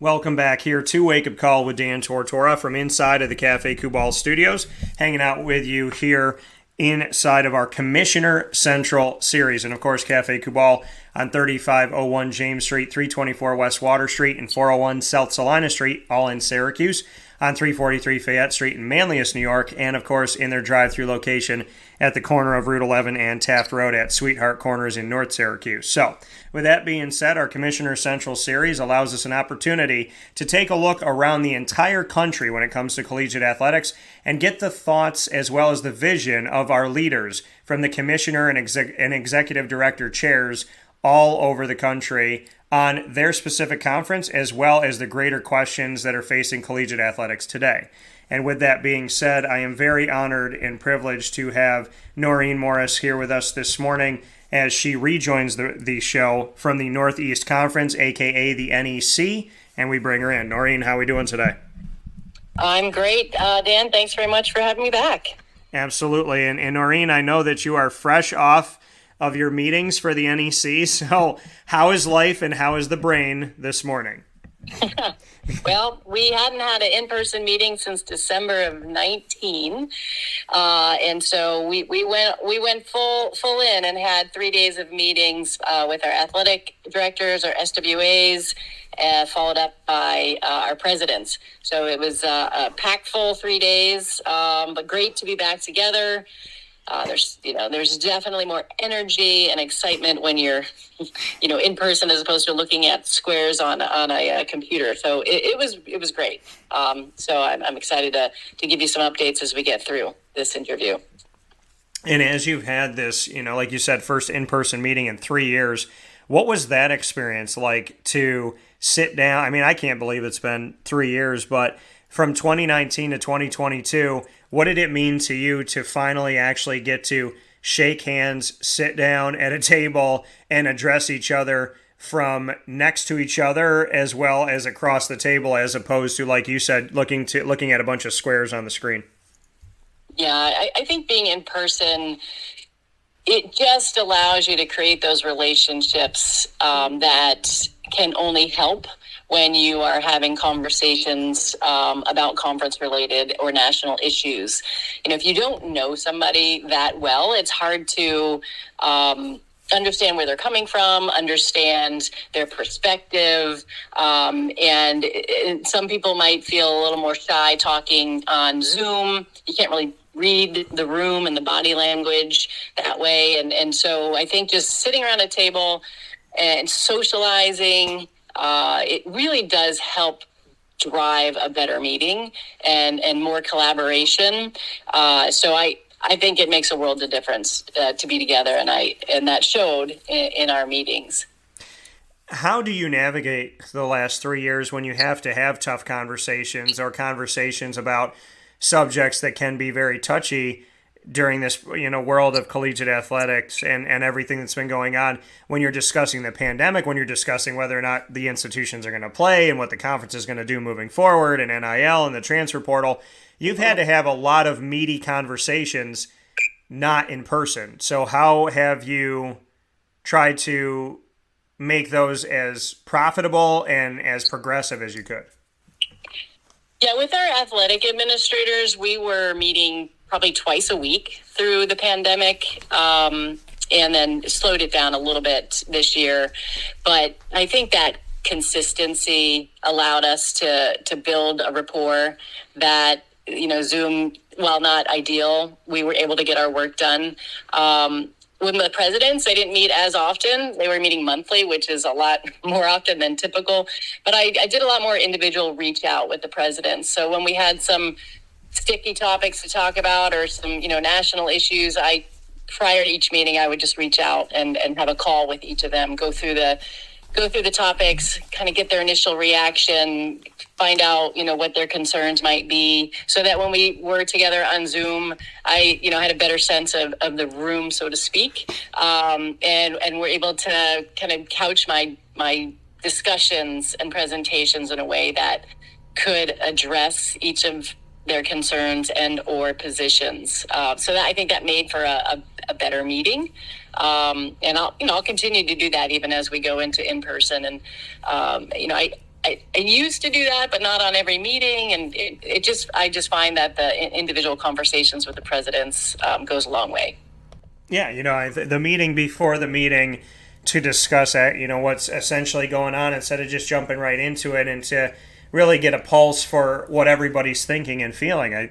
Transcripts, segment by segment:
Welcome back here to Wake Up Call with Dan Tortora from inside of the Cafe Kubal studios, hanging out with you here inside of our Commissioner Central series. And of course, Cafe Kubal on 3501 James Street, 324 West Water Street, and 401 South Salina Street, all in Syracuse, on 343 Fayette Street in Manlius, New York, and of course in their drive-through location at the corner of Route 11 and Taft Road at Sweetheart Corners in North Syracuse. So, with that being said, our Commissioner Central series allows us an opportunity to take a look around the entire country when it comes to collegiate athletics and get the thoughts as well as the vision of our leaders from the commissioner and executive director chairs all over the country on their specific conference as well as the greater questions that are facing collegiate athletics today. And with that being said, I am very honored and privileged to have Noreen Morris here with us this morning as she rejoins the show from the Northeast Conference, a.k.a. the NEC, and we bring her in. Noreen, how are we doing today? I'm great, Dan. Thanks very much for having me back. Absolutely. And Noreen, I know that you are fresh off of your meetings for the NEC, so how is life and how is the brain this morning? Well, we hadn't had an in-person meeting since December of 19, and so we went full in and had 3 days of meetings with our athletic directors, our SWAs, followed up by our presidents. So it was a packed full 3 days, but great to be back together. There's definitely more energy and excitement when you're, in person as opposed to looking at squares on a computer. So it was great. So I'm excited to give you some updates as we get through this interview. And as you've had this, like you said, first in-person meeting in 3 years, what was that experience like to sit down? I mean, I can't believe it's been 3 years, but from 2019 to 2022, what did it mean to you to finally actually get to shake hands, sit down at a table, and address each other from next to each other as well as across the table, as opposed to, like you said, looking at a bunch of squares on the screen? Yeah, I think being in person, it just allows you to create those relationships that can only help when you are having conversations about conference-related or national issues. If you don't know somebody that well, it's hard to understand where they're coming from, understand their perspective, and some people might feel a little more shy talking on Zoom. You can't really read the room and the body language that way. And so I think just sitting around a table and socializing, it really does help drive a better meeting and more collaboration. So I think it makes a world of difference to be together, and that showed in our meetings. How do you navigate the last 3 years when you have to have tough conversations or conversations about subjects that can be very touchy during this, world of collegiate athletics and everything that's been going on, when you're discussing the pandemic, when you're discussing whether or not the institutions are going to play and what the conference is going to do moving forward, and NIL and the transfer portal? You've had to have a lot of meaty conversations not in person. So how have you tried to make those as profitable and as progressive as you could? Yeah, with our athletic administrators, we were meeting probably twice a week through the pandemic, and then slowed it down a little bit this year. But I think that consistency allowed us to build a rapport that, Zoom, while not ideal, we were able to get our work done. With the presidents, they didn't meet as often. They were meeting monthly, which is a lot more often than typical. But I did a lot more individual reach out with the presidents. So when we had some sticky topics to talk about or some, national issues, prior to each meeting, I would just reach out and have a call with each of them, go through the topics, kind of get their initial reaction, find out, what their concerns might be, so that when we were together on Zoom, I, had a better sense of the room, so to speak. And we're able to kind of couch my discussions and presentations in a way that could address each of their concerns and or positions. So that, I think that made for a better meeting. And I'll continue to do that even as we go into in-person. And, I used to do that, but not on every meeting. And I just find that the individual conversations with the presidents goes a long way. Yeah, the meeting before the meeting to discuss, what's essentially going on instead of just jumping right into it, and to really get a pulse for what everybody's thinking and feeling.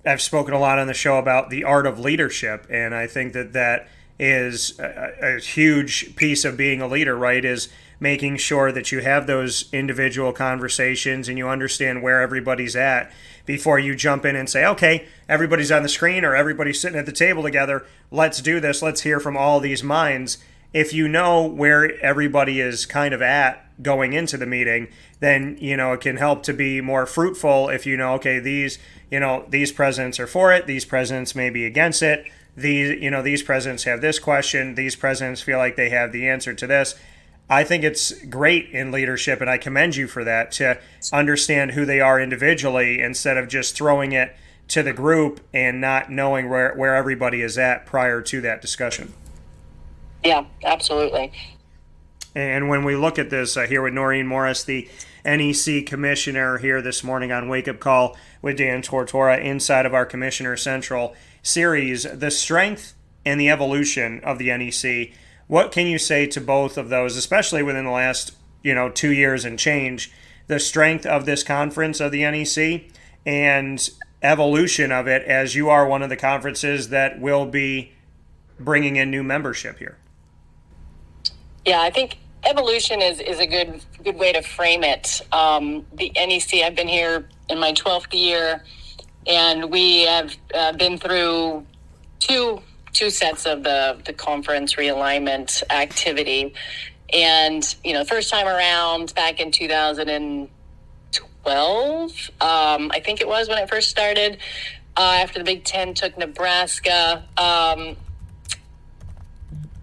I've spoken a lot on the show about the art of leadership, and I think that is a huge piece of being a leader, right? Is making sure that you have those individual conversations and you understand where everybody's at before you jump in and say, okay, everybody's on the screen or everybody's sitting at the table together. Let's do this. Let's hear from all these minds. If you know where everybody is kind of at going into the meeting, then, it can help to be more fruitful if okay, these presidents are for it. These presidents may be against it. These presidents have this question. These presidents feel like they have the answer to this. I think it's great in leadership, and I commend you for that, to understand who they are individually instead of just throwing it to the group and not knowing where everybody is at prior to that discussion. Yeah, absolutely. And when we look at this here with Noreen Morris, the NEC commissioner, here this morning on Wake Up Call with Dan Tortora inside of our Commissioner Central series, the strength and the evolution of the NEC, what can you say to both of those, especially within the last 2 years and change, the strength of this conference of the NEC and evolution of it, as you are one of the conferences that will be bringing in new membership here? Yeah, I think evolution is a good way to frame it. The NEC, I've been here in my 12th year, and we have been through two sets of the conference realignment activity. And, first time around back in 2012, I think it was when it first started, after the Big Ten took Nebraska.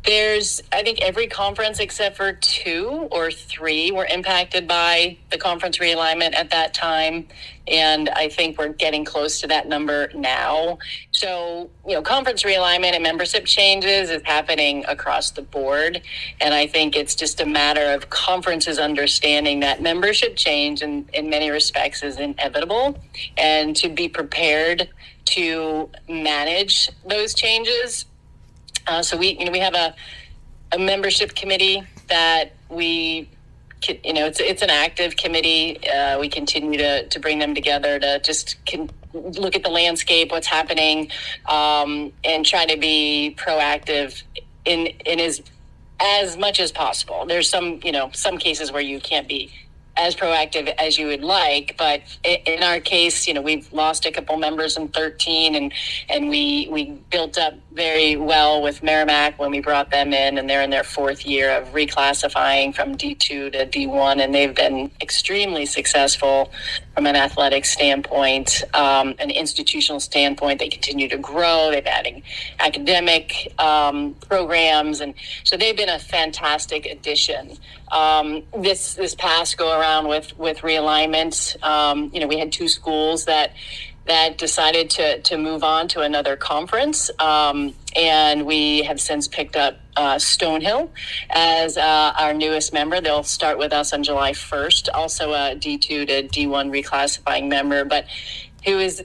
I think every conference except for 2 or 3 were impacted by the conference realignment at that time. And I think we're getting close to that number now. So, conference realignment and membership changes is happening across the board. And I think it's just a matter of conferences understanding that membership change in many respects is inevitable, and to be prepared to manage those changes. So we have a membership committee that it's an active committee. We continue to bring them together to just look at the landscape, what's happening, and try to be proactive in as much as possible. There's some cases where you can't be as proactive as you would like, but in our case, we've lost a couple members in 2013, and we built up very well with Merrimack when we brought them in, and they're in their 4th year of reclassifying from D2 to D1, and they've been extremely successful from an athletic standpoint, an institutional standpoint. They continue to grow. They've adding academic programs, and so they've been a fantastic addition. This past go around with realignment, we had 2 schools that decided to move on to another conference, and we have since picked up Stonehill as our newest member. They'll start with us on July 1st, also a D2 to D1 reclassifying member, but who is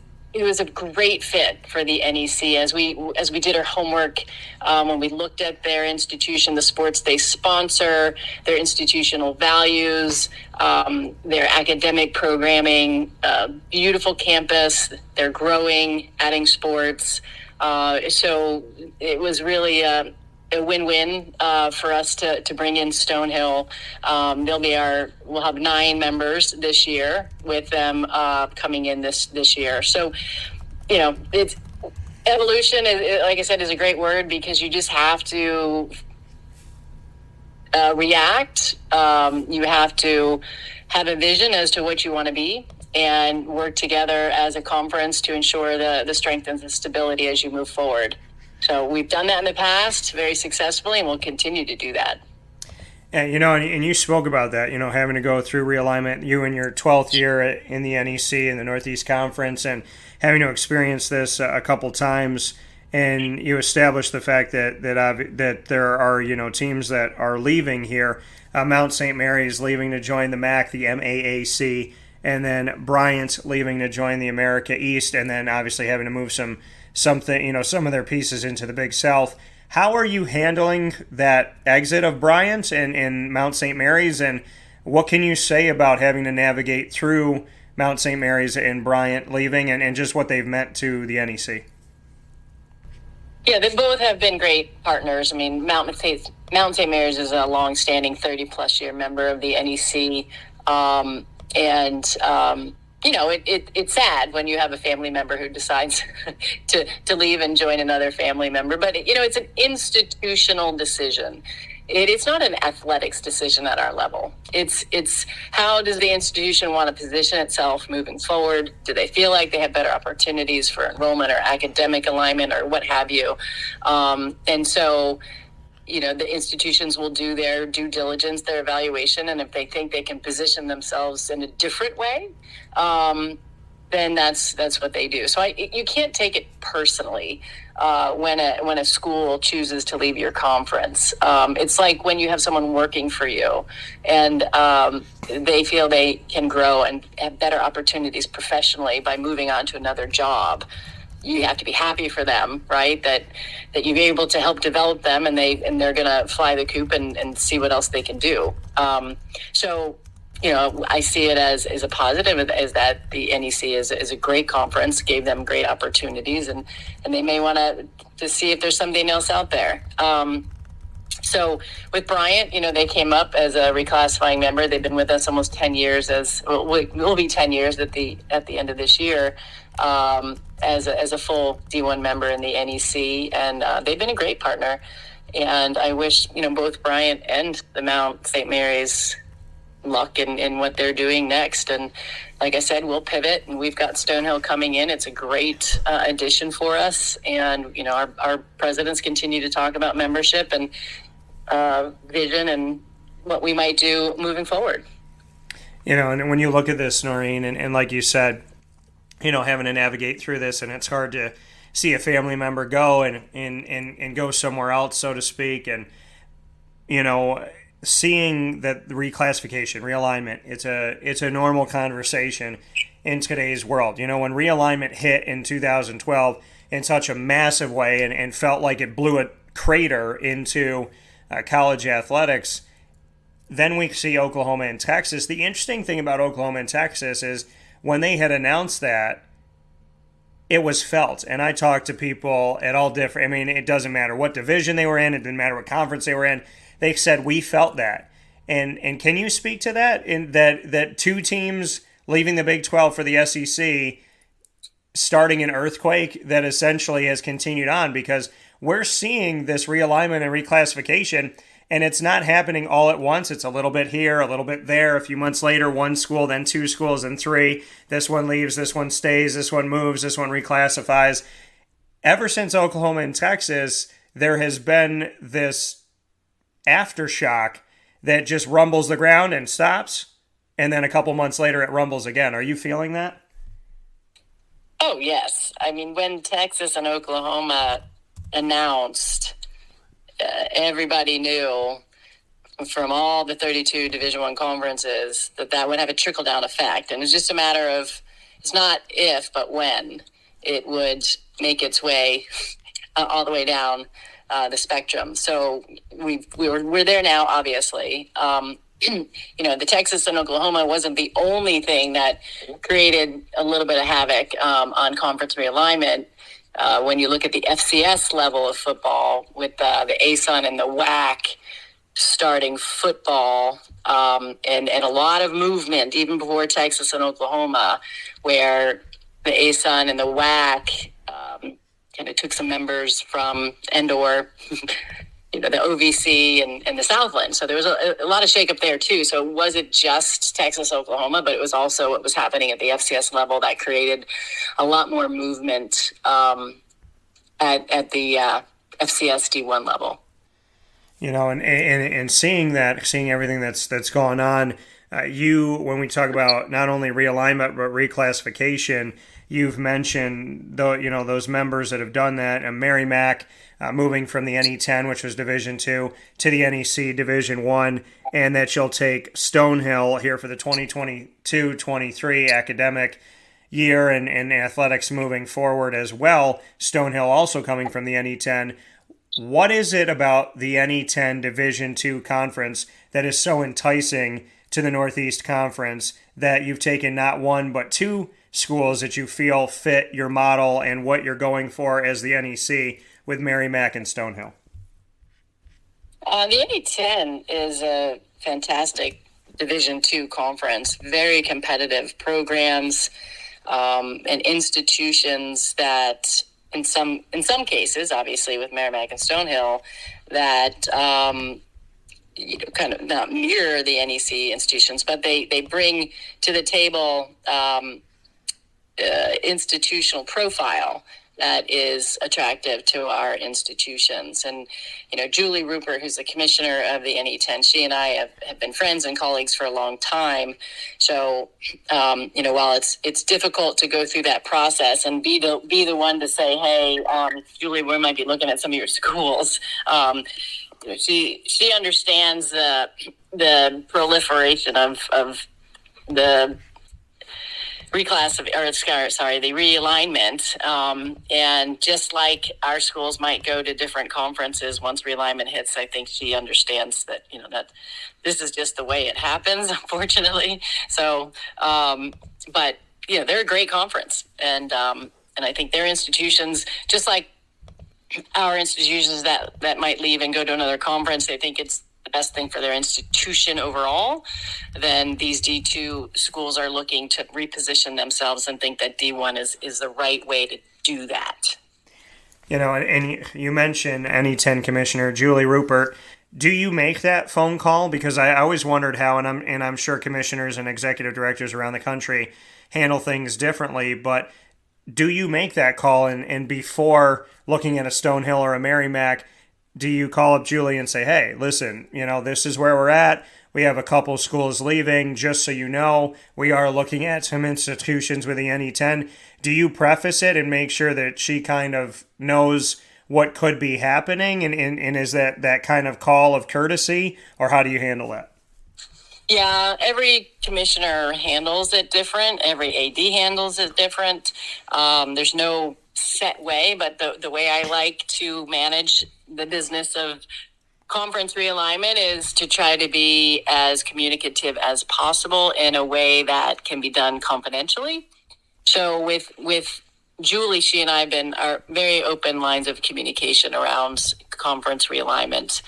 a great fit for the NEC. As we did our homework, when we looked at their institution, the sports they sponsor, their institutional values, their academic programming, beautiful campus, they're growing, adding sports. So it was really a win-win for us to bring in Stonehill. We'll have 9 members this year with them coming in this year. So, it's evolution is, like I said, is a great word, because you just have to react. You have to have a vision as to what you want to be, and work together as a conference to ensure the strength and the stability as you move forward. So we've done that in the past very successfully, and we'll continue to do that. And, and you spoke about that, having to go through realignment, you in your 12th year in the NEC in the Northeast Conference, and having to experience this a couple times. And you established the fact that there are, teams that are leaving here. Mount St. Mary's leaving to join the MAC, the MAAC, and then Bryant leaving to join the America East, and then obviously having to move some of their pieces into the Big South. How are you handling that exit of Bryant and Mount St. Mary's, and what can you say about having to navigate through Mount St. Mary's and Bryant leaving and just what they've meant to the NEC? Yeah, they both have been great partners. I mean, Mount St. Mary's is a long-standing 30-plus year member of the NEC. It's sad when you have a family member who decides to leave and join another family member. But, it's an institutional decision. It's not an athletics decision at our level. It's how does the institution want to position itself moving forward? Do they feel like they have better opportunities for enrollment or academic alignment or what have you? The institutions will do their due diligence, their evaluation, and if they think they can position themselves in a different way, then that's what they do. So you can't take it personally when a school chooses to leave your conference. It's like when you have someone working for you and they feel they can grow and have better opportunities professionally by moving on to another job. You have to be happy for them, right? That you're able to help develop them, and they're going to fly the coop and see what else they can do. I see it as a positive, as that the NEC is a great conference, gave them great opportunities, and they may want to see if there's something else out there. So with Bryant, they came up as a reclassifying member. They've been with us almost 10 years will be 10 years at the end of this year, as a full D1 member in the NEC, and they've been a great partner. And I wish, both Bryant and the Mount St. Mary's luck in what they're doing next. And like I said, we'll pivot, and we've got Stonehill coming in. It's a great addition for us. And, our presidents continue to talk about membership and vision and what we might do moving forward. And when you look at this, Noreen, and like you said, having to navigate through this, and it's hard to see a family member go and go somewhere else, so to speak. And, seeing that the reclassification, realignment, it's a normal conversation in today's world. When realignment hit in 2012 in such a massive way and felt like it blew a crater into college athletics, then we see Oklahoma and Texas. The interesting thing about Oklahoma and Texas is when they had announced that, it was felt. And I talked to people at all different, it doesn't matter what division they were in, it didn't matter what conference they were in. They said, we felt that. And can you speak to that? In that two teams leaving the Big 12 for the SEC, starting an earthquake that essentially has continued on, because we're seeing this realignment and reclassification, and it's not happening all at once. It's a little bit here, a little bit there. A few months later, one school, then two schools, then three. This one leaves, this one stays, this one moves, this one reclassifies. Ever since Oklahoma and Texas, there has been this aftershock that just rumbles the ground and stops, and then a couple months later it rumbles again. Are you feeling that? Oh, yes. When Texas and Oklahoma announced, everybody knew from all the 32 Division I conferences that would have a trickle-down effect. And it's just a matter of, it's not if, but when it would make its way all the way down the spectrum. So we're there now, obviously. The Texas and Oklahoma wasn't the only thing that created a little bit of havoc on conference realignment. When you look at the FCS level of football with the ASUN and the WAC starting football, and a lot of movement even before Texas and Oklahoma, where the ASUN and the WAC kind of took some members from Endor, the OVC and the Southland. So there was a lot of shakeup there too. So it wasn't just Texas, Oklahoma, but it was also what was happening at the FCS level that created a lot more movement at the FCS D1 level. And seeing everything that's gone on, when we talk about not only realignment but reclassification, you've mentioned those members that have done that. And Mary Mac moving from the NE10, which was Division II, to the NEC Division I, and that you'll take Stonehill here for the 2022-23 academic year and athletics moving forward as well. Stonehill also coming from the NE10. What is it about the NE10 Division II conference that is so enticing to the Northeast Conference that you've taken not one but two schools that you feel fit your model and what you're going for as the NEC with Mary Mac and Stonehill? The NE10 is a fantastic Division II conference, very competitive programs and institutions that in some cases, obviously with Merrimack and Stonehill, that kind of not mirror the NEC institutions, but they bring to the table institutional profile that is attractive to our institutions. And, Julie Rupert, who's the commissioner of the NE10, she and I have been friends and colleagues for a long time. So, while it's difficult to go through that process and be the one to say, hey, Julie, we might be looking at some of your schools. She understands the proliferation of the the realignment, and just like our schools might go to different conferences once realignment hits, I think she understands that that this is just the way it happens, unfortunately. So, but they're a great conference, and I think their institutions, just like our institutions that might leave and go to another conference, they think it's the best thing for their institution overall. Then these D2 schools are looking to reposition themselves and think that D1 is the right way to do that. And you mentioned NE10 Commissioner Julie Rupert. Do you make that phone call? Because I always wondered how, and I'm sure commissioners and executive directors around the country handle things differently, but do you make that call and before looking at a Stonehill or a Mary Mac, do you call up Julie and say, hey, listen, this is where we're at. We have a couple schools leaving. Just so you know, we are looking at some institutions with the NE10. Do you preface it and make sure that she kind of knows what could be happening? And is that kind of call of courtesy, or how do you handle that? Yeah, every commissioner handles it different. Every AD handles it different. There's no set way, but the way I like to manage the business of conference realignment is to try to be as communicative as possible in a way that can be done confidentially. So with Julie, she and I are very open lines of communication around conference realignment,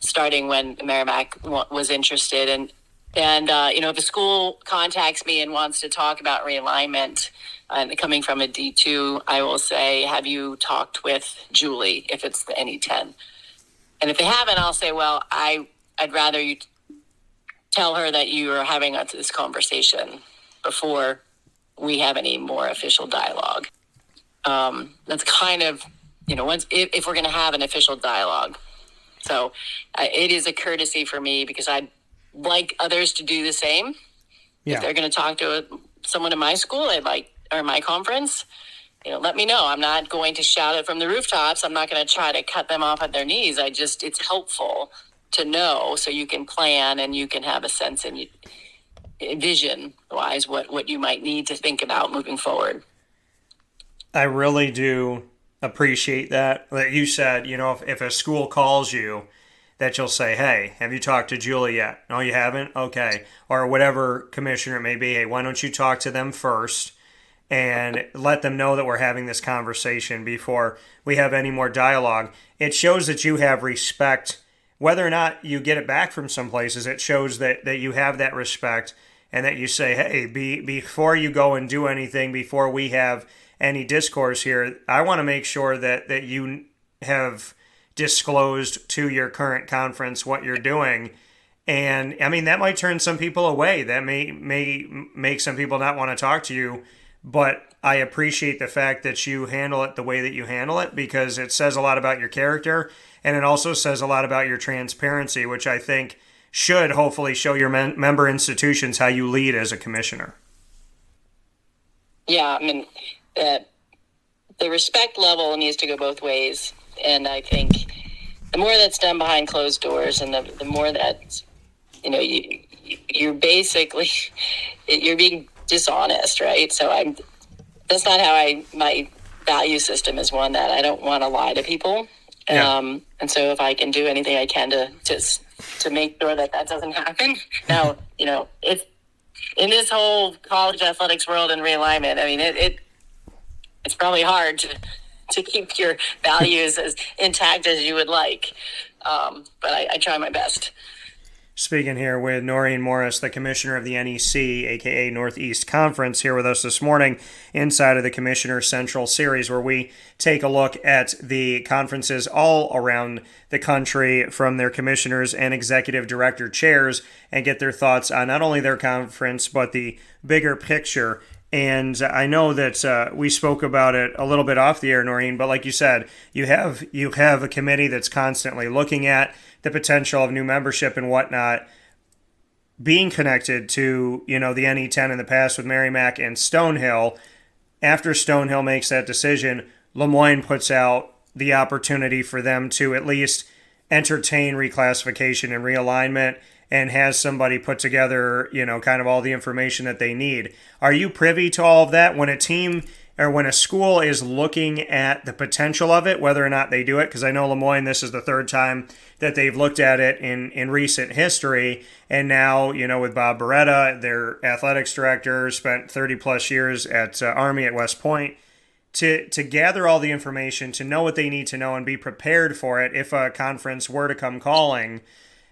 starting when Merrimack was interested. And if a school contacts me and wants to talk about realignment, coming from a D2, I will say, have you talked with Julie if it's the NE10? And if they haven't, I'll say, well, I'd rather you tell her that you are having this conversation before we have any more official dialogue. That's kind of, if we're going to have an official dialogue. So it is a courtesy for me because I'd like others to do the same. Yeah. If they're going to talk to someone in my school, or my conference, let me know. I'm not going to shout it from the rooftops. I'm not going to try to cut them off at their knees. It's helpful to know so you can plan and you can have a sense and vision-wise what you might need to think about moving forward. I really do appreciate that you said, if a school calls you, that you'll say, hey, have you talked to Julie yet? No, you haven't? Okay. Or whatever commissioner it may be, hey, why don't you talk to them first and let them know that we're having this conversation before we have any more dialogue. It shows that you have respect. Whether or not you get it back from some places, it shows that you have that respect and that you say, hey, before you go and do anything, before we have any discourse here, I want to make sure that you have disclosed to your current conference what you're doing. And I mean, that might turn some people away. That may make some people not want to talk to you. But I appreciate the fact that you handle it the way that you handle it, because it says a lot about your character, and it also says a lot about your transparency, which I think should hopefully show your member institutions how you lead as a commissioner. Yeah, I mean, the respect level needs to go both ways. And I think the more that's done behind closed doors and the more that, you're basically, you're being dishonest, right? So that's not how my value system is one that I don't want to lie to people. Yeah. And so if I can do anything I can to make sure that doesn't happen. Now, it's in this whole college athletics world and realignment, I mean, it's probably hard to keep your values as intact as you would like. But I try my best. Speaking here with Noreen Morris, the commissioner of the NEC, aka Northeast Conference, here with us this morning inside of the Commissioner Central Series, where we take a look at the conferences all around the country from their commissioners and executive director chairs and get their thoughts on not only their conference, but the bigger picture. And I know that we spoke about it a little bit off the air, Noreen, but like you said, you have a committee that's constantly looking at the potential of new membership and whatnot, being connected to, the NE10 in the past with Merrimack and Stonehill. After Stonehill makes that decision, Lemoyne puts out the opportunity for them to at least entertain reclassification and realignment and has somebody put together, kind of all the information that they need. Are you privy to all of that when a team or when a school is looking at the potential of it, whether or not they do it? Because I know Lemoyne, this is the third time that they've looked at it in recent history. And now, with Bob Beretta, their athletics director, spent 30 plus years at Army at West Point, to gather all the information, to know what they need to know and be prepared for it if a conference were to come calling.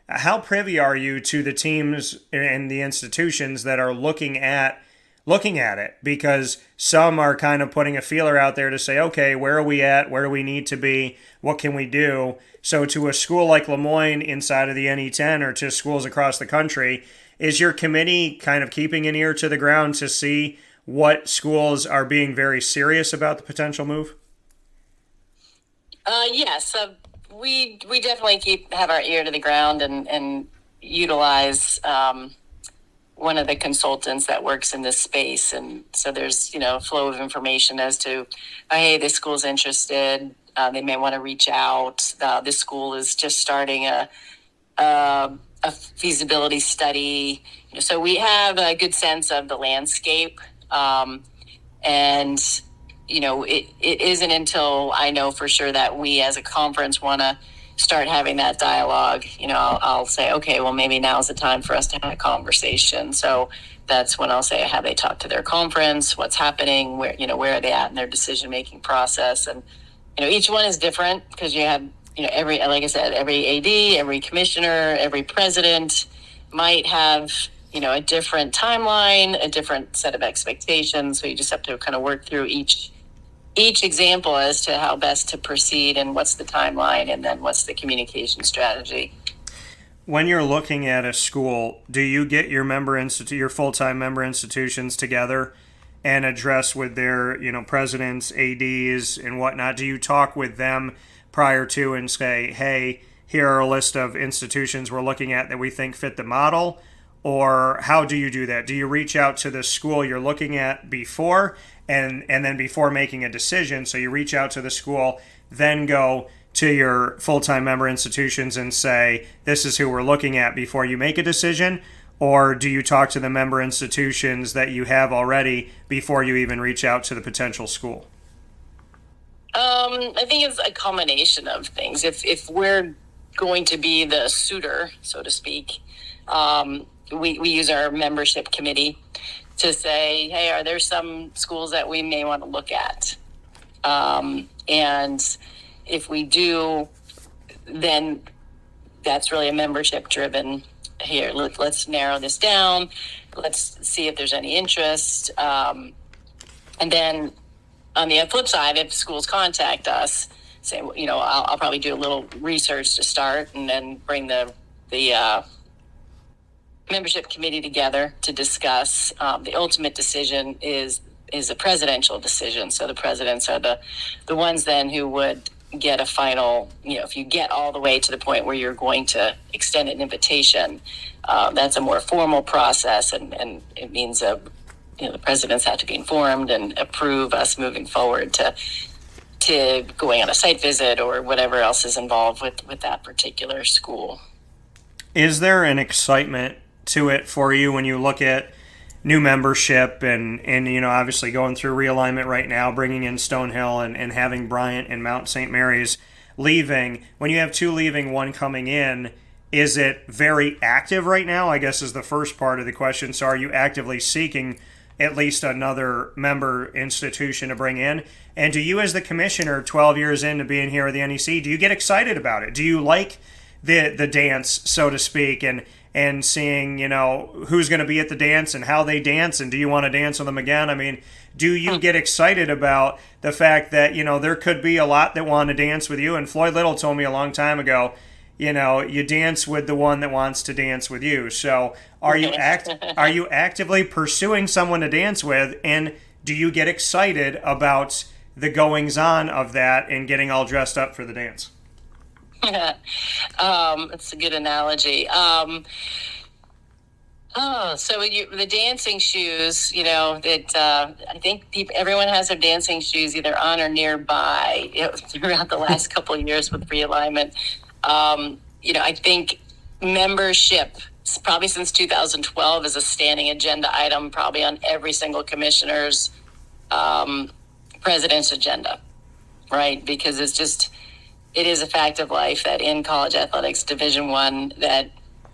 How privy are you to the teams and the institutions that are looking at it? Because some are kind of putting a feeler out there to say, okay, where are we at? Where do we need to be? What can we do? So to a school like Lemoyne inside of the NE10 or to schools across the country, is your committee kind of keeping an ear to the ground to see what schools are being very serious about the potential move? Yes. We definitely have our ear to the ground and utilize one of the consultants that works in this space. And so there's, flow of information as to, hey, this school's interested. They may want to reach out. This school is just starting a feasibility study. So we have a good sense of the landscape. It isn't until I know for sure that we as a conference want to start having that dialogue, I'll say, okay, well, maybe now's the time for us to have a conversation. So that's when I'll say, have they talked to their conference? What's happening? Where are they at in their decision-making process? And, each one is different because you have, every AD, every commissioner, every president might have, a different timeline, a different set of expectations. So you just have to kind of work through each example as to how best to proceed and what's the timeline and then what's the communication strategy. When you're looking at a school, do you get your your full-time member institutions together and address with their, presidents, ADs and whatnot? Do you talk with them prior to and say, hey, here are a list of institutions we're looking at that we think fit the model? Or how do you do that? Do you reach out to the school you're looking at before and then before making a decision? So you reach out to the school, then go to your full-time member institutions and say, this is who we're looking at before you make a decision? Or do you talk to the member institutions that you have already before you even reach out to the potential school? I think it's a combination of things. If we're going to be the suitor, so to speak, we use our membership committee to say, hey, are there some schools that we may want to look at? And if we do, then that's really a membership driven. Here, let's narrow this down. Let's see if there's any interest. And then on the flip side, if schools contact us, say, I'll probably do a little research to start and then bring the membership committee together to discuss. The ultimate decision is a presidential decision. So the presidents are the ones then who would get a final, if you get all the way to the point where you're going to extend an invitation, that's a more formal process, and it means the presidents have to be informed and approve us moving forward to going on a site visit or whatever else is involved with that particular school. Is there an excitement to it for you when you look at new membership and obviously going through realignment right now, bringing in Stonehill and having Bryant and Mount St. Mary's leaving? When you have two leaving, one coming in, is it very active right now, I guess, is the first part of the question. So are you actively seeking at least another member institution to bring in? And do you, as the commissioner, 12 years into being here at the NEC, do you get excited about it? Do you like the dance, so to speak, and seeing, who's going to be at the dance and how they dance, and do you want to dance with them again? I mean, do you get excited about the fact that, there could be a lot that want to dance with you? And Floyd Little told me a long time ago, you dance with the one that wants to dance with you. So are you actively pursuing someone to dance with, and do you get excited about the goings-on of that and getting all dressed up for the dance? It's a good analogy. The dancing shoes, that I think everyone has their dancing shoes either on or nearby throughout the last couple of years with realignment. I think membership, probably since 2012, is a standing agenda item, probably on every single commissioner's president's agenda, right? Because it is a fact of life that in college athletics Division I, that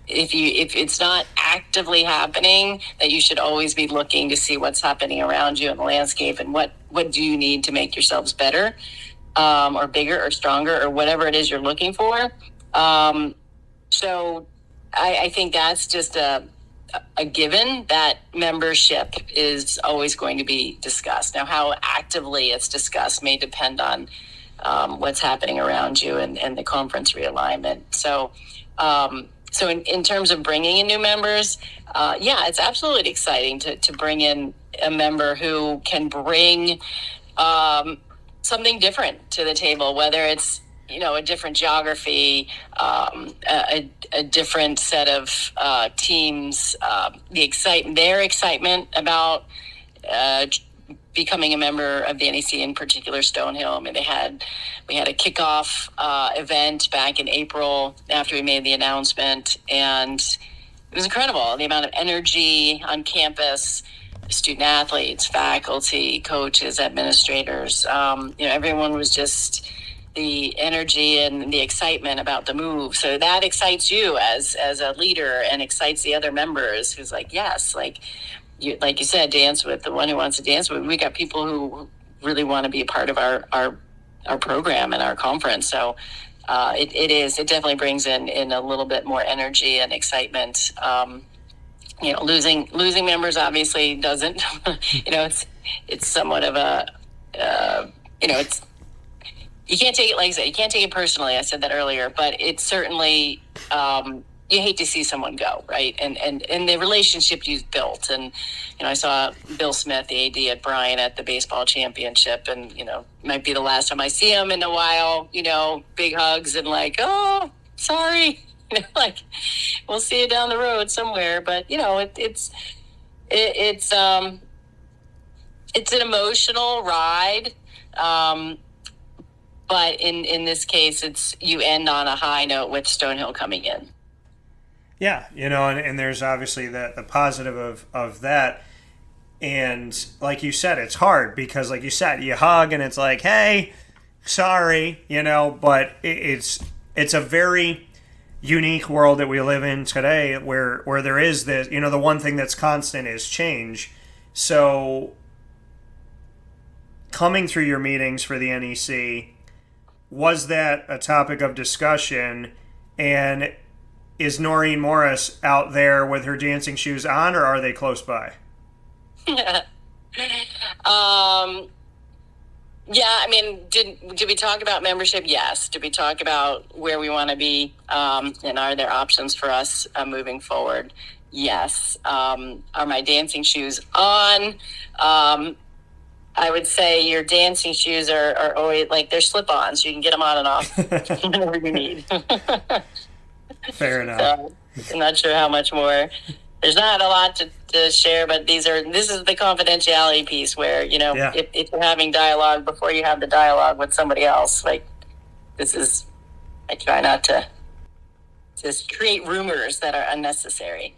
if it's not actively happening, that you should always be looking to see what's happening around you in the landscape, and what do you need to make yourselves better, or bigger or stronger, or whatever it is you're looking for. So I think that's just a given, that membership is always going to be discussed. Now, how actively it's discussed may depend on what's happening around you and the conference realignment. So in terms of bringing in new members, it's absolutely exciting to bring in a member who can bring something different to the table, whether it's a different geography, a different set of teams, their excitement about becoming a member of the NEC, in particular Stonehill. I mean, we had a kickoff event back in April after we made the announcement, and it was incredible, the amount of energy on campus, student athletes, faculty, coaches, administrators. Everyone was just the energy and the excitement about the move. So that excites you as a leader, and excites the other members, who's like, yes, like you said, dance with the one who wants to dance with. We got people who really want to be a part of our program and our conference. So it definitely brings in a little bit more energy and excitement. Losing members obviously doesn't. It's somewhat of a it's. You can't take it, like I said, you can't take it personally. I said that earlier, but it's certainly, you hate to see someone go, right? And the relationship you've built. And, I saw Bill Smith, the AD at Bryant, at the baseball championship, and, might be the last time I see him in a while, big hugs and like, oh, sorry, we'll see you down the road somewhere. But, it's an emotional ride. But in this case, it's you end on a high note with Stonehill coming in. Yeah, and there's obviously the positive of that. And like you said, it's hard because, like you said, you hug and it's like, hey, sorry, but it's a very unique world that we live in today where there is this, the one thing that's constant is change. So coming through your meetings for the NEC, was that a topic of discussion? And is Noreen Morris out there with her dancing shoes on, or are they close by? Yeah, I mean, did we talk about membership? Yes. Did we talk about where we want to be, and are there options for us moving forward? Yes. Are my dancing shoes on? I would say your dancing shoes are always like they're slip-ons. You can get them on and off whenever you need. Fair enough. So I'm not sure how much more. There's not a lot to share, but this is the confidentiality piece where, Yeah. if you're having dialogue before you have the dialogue with somebody else, like I try not to just create rumors that are unnecessary.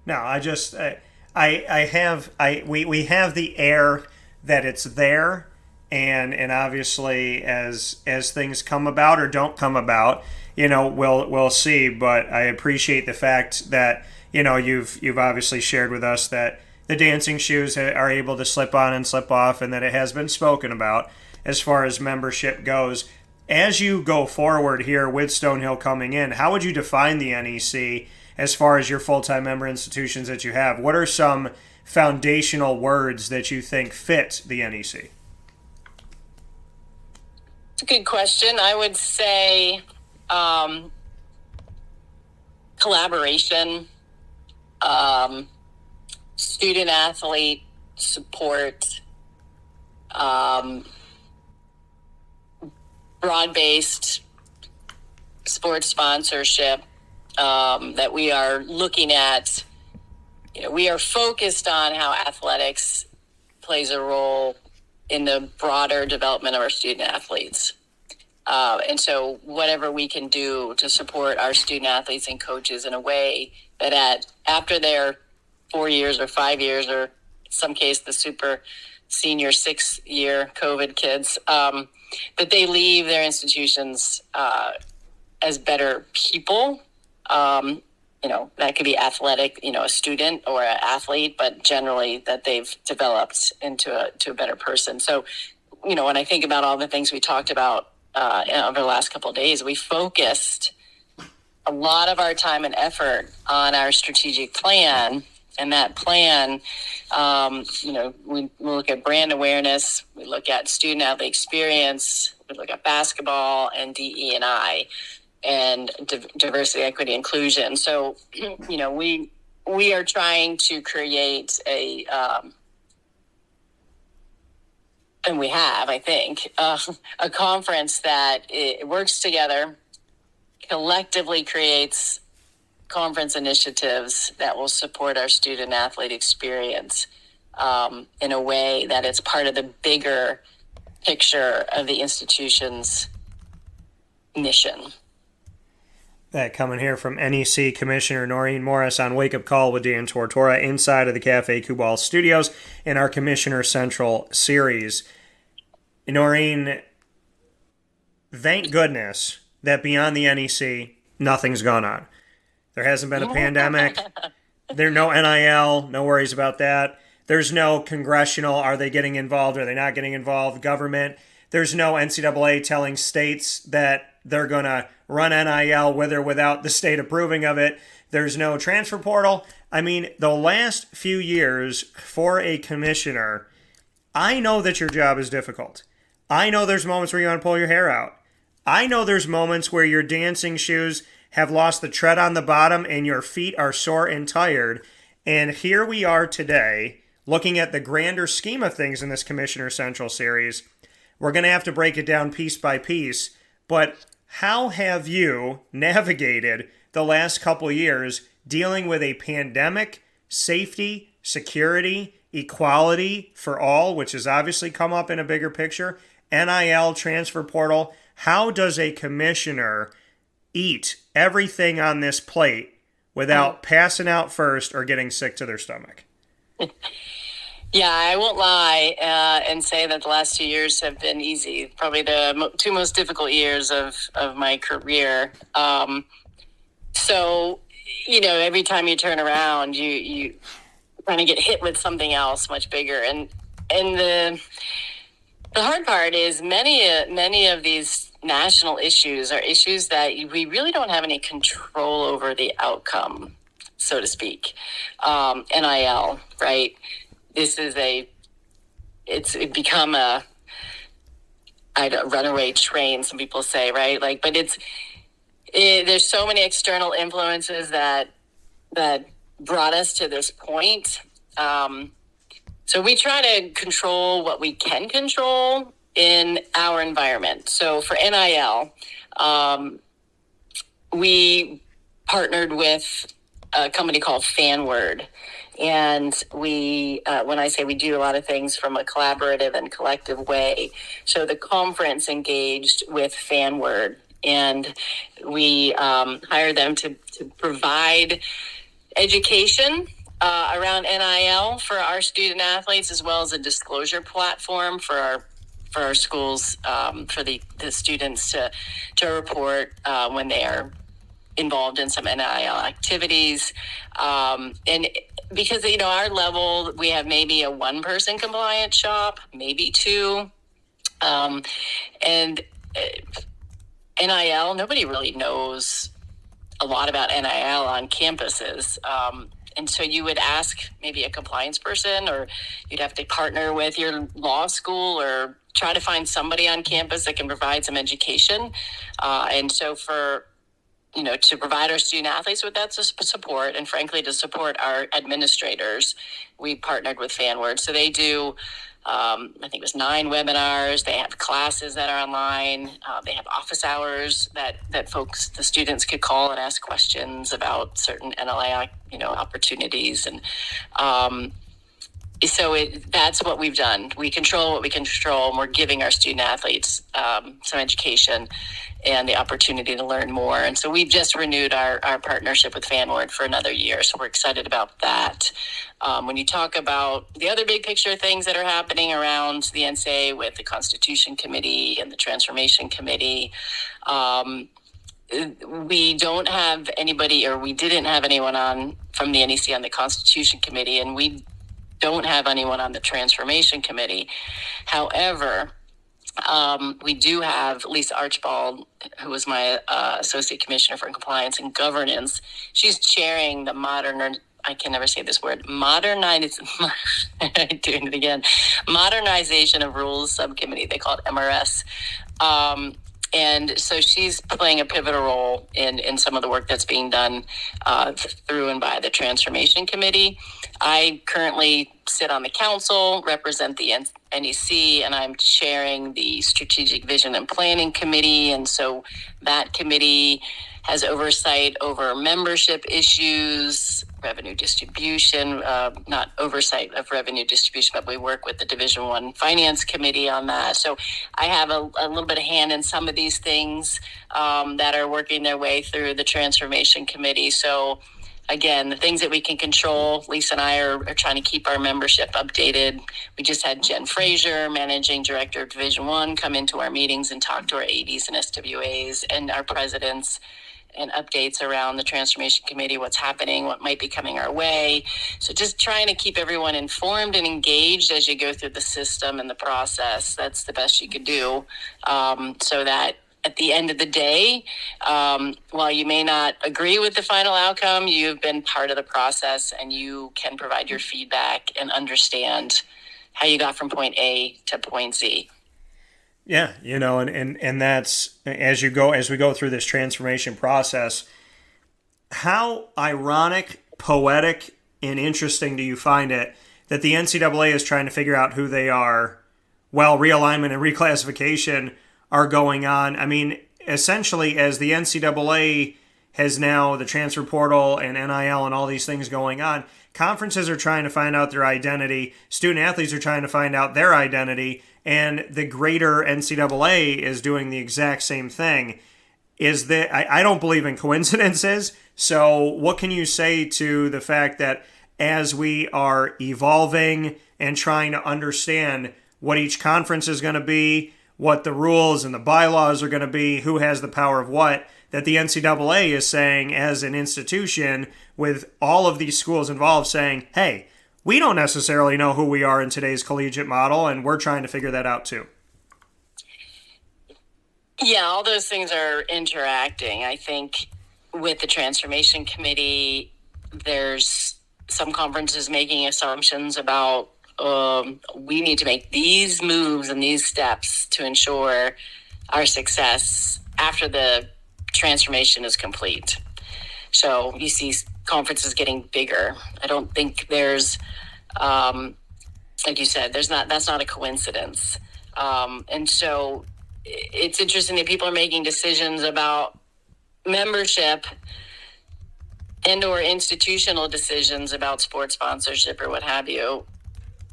No, we have the air that it's there, and obviously as things come about or don't come about, we'll see. But I appreciate the fact that you've obviously shared with us that the dancing shoes are able to slip on and slip off, and that it has been spoken about as far as membership goes. As you go forward here with Stonehill coming in, how would you define the NEC as far as your full-time member institutions that you have? What are some foundational words that you think fit the NEC? It's a good question. I would say collaboration, student athlete support, broad-based sports sponsorship, that we are looking at. We are focused on how athletics plays a role in the broader development of our student athletes. And so whatever we can do to support our student athletes and coaches in a way that after their 4 years or 5 years, or in some case the super senior 6-year COVID kids, that they leave their institutions as better people. That could be athletic, a student or an athlete, but generally that they've developed into a better person. So, when I think about all the things we talked about over the last couple of days, we focused a lot of our time and effort on our strategic plan. And that plan, we look at brand awareness, we look at student athlete experience, we look at basketball and DE&I and diversity, equity, inclusion. So, we are trying to create and we have, I think, a conference that it works together, collectively creates conference initiatives that will support our student athlete experience in a way that it's part of the bigger picture of the institution's mission. That coming here from NEC Commissioner Noreen Morris on Wake Up Call with Dan Tortora inside of the Cafe Kubal studios in our Commissioner Central series. Noreen, thank goodness that beyond the NEC, nothing's gone on. There hasn't been a pandemic. There's no NIL, no worries about that. There's no congressional, are they getting involved, are they not getting involved, government. There's no NCAA telling states that they're going to run NIL with or without the state approving of it. There's no transfer portal. I mean, the last few years for a commissioner, I know that your job is difficult. I know there's moments where you want to pull your hair out. I know there's moments where your dancing shoes have lost the tread on the bottom and your feet are sore and tired. And here we are today, looking at the grander scheme of things in this Commissioner Central series. We're going to have to break it down piece by piece. But how have you navigated the last couple years dealing with a pandemic, safety, security, equality for all, which has obviously come up in a bigger picture, NIL, transfer portal? How does a commissioner eat everything on this plate without passing out first or getting sick to their stomach? Yeah, I won't lie and say that the last 2 years have been easy. Probably the two most difficult years of my career. So, every time you turn around, you kind of get hit with something else much bigger. And the hard part is many of these national issues are issues that we really don't have any control over the outcome, so to speak. NIL, right? This is it's become a runaway train, some people say, right? But there's so many external influences that brought us to this point. So we try to control what we can control in our environment. So for NIL, we partnered with a company called FanWord. And we, when I say we do a lot of things from a collaborative and collective way, so the conference engaged with FanWord, and we hired them to provide education around NIL for our student athletes, as well as a disclosure platform for our schools, for the students to report when they are involved in some NIL activities. And because, our level, we have maybe a one-person compliance shop, maybe two. And NIL, nobody really knows a lot about NIL on campuses. And so you would ask maybe a compliance person, or you'd have to partner with your law school or try to find somebody on campus that can provide some education. And so to provide our student athletes with that support, and frankly, to support our administrators, we partnered with FanWord. So they do, I think it was 9 webinars. They have classes that are online. They have office hours that the students could call and ask questions about certain NLA, opportunities. And so that's what we've done. We control what we can control, and we're giving our student athletes some education and the opportunity to learn more. And so we've just renewed our partnership with FanWord for another year. So we're excited about that. When you talk about the other big picture things that are happening around the NCAA with the Constitution Committee and the Transformation Committee, we don't have anybody, or we didn't have anyone on from the NEC on the Constitution Committee, and we don't have anyone on the Transformation Committee. However, we do have Lisa Archibald, who was my Associate Commissioner for Compliance and Governance. She's chairing the I can never say this word, doing it again, Modernization of Rules Subcommittee. They call it MRS. And so she's playing a pivotal role in some of the work that's being done through and by the Transformation Committee. I currently sit on the council, represent the NEC, and I'm chairing the Strategic Vision and Planning Committee. And so that committee has oversight over membership issues, revenue distribution, not oversight of revenue distribution, but we work with the Division I Finance Committee on that. So I have a little bit of hand in some of these things that are working their way through the Transformation Committee. So again, the things that we can control, Lisa and I are trying to keep our membership updated. We just had Jen Frazier, Managing Director of Division I, come into our meetings and talk to our ADs and SWAs and our presidents, and updates around the Transformation Committee, what's happening, what might be coming our way. So just trying to keep everyone informed and engaged as you go through the system and the process. That's the best you could do, so that at the end of the day, while you may not agree with the final outcome, you've been part of the process and you can provide your feedback and understand how you got from point A to point Z. Yeah, and that's as we go through this transformation process, how ironic, poetic, and interesting do you find it that the NCAA is trying to figure out who they are while realignment and reclassification are going on? I mean, essentially, as the NCAA has now the transfer portal and NIL and all these things going on, conferences are trying to find out their identity, student athletes are trying to find out their identity, and the greater NCAA is doing the exact same thing. I don't believe in coincidences, so what can you say to the fact that as we are evolving and trying to understand what each conference is going to be, what the rules and the bylaws are going to be, who has the power of what, that the NCAA is saying as an institution with all of these schools involved saying, hey, we don't necessarily know who we are in today's collegiate model, and we're trying to figure that out too. Yeah, all those things are interacting. I think with the Transformation Committee, there's some conferences making assumptions about we need to make these moves and these steps to ensure our success after the transformation is complete. So you see conferences getting bigger. I don't think there's like you said, that's not a coincidence. And so it's interesting that people are making decisions about membership and or institutional decisions about sports sponsorship or what have you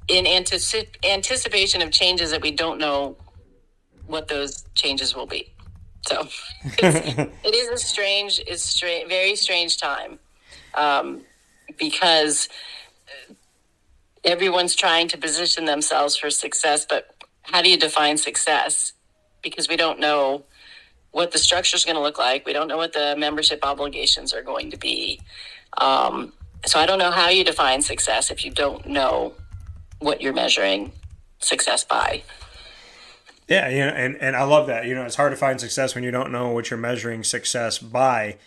in anticipation of changes that we don't know what those changes will be. So it is very strange time, because everyone's trying to position themselves for success, but how do you define success? Because we don't know what the structure is going to look like. We don't know what the membership obligations are going to be. So I don't know how you define success if you don't know what you're measuring success by. Yeah, and I love that. It's hard to find success when you don't know what you're measuring success by.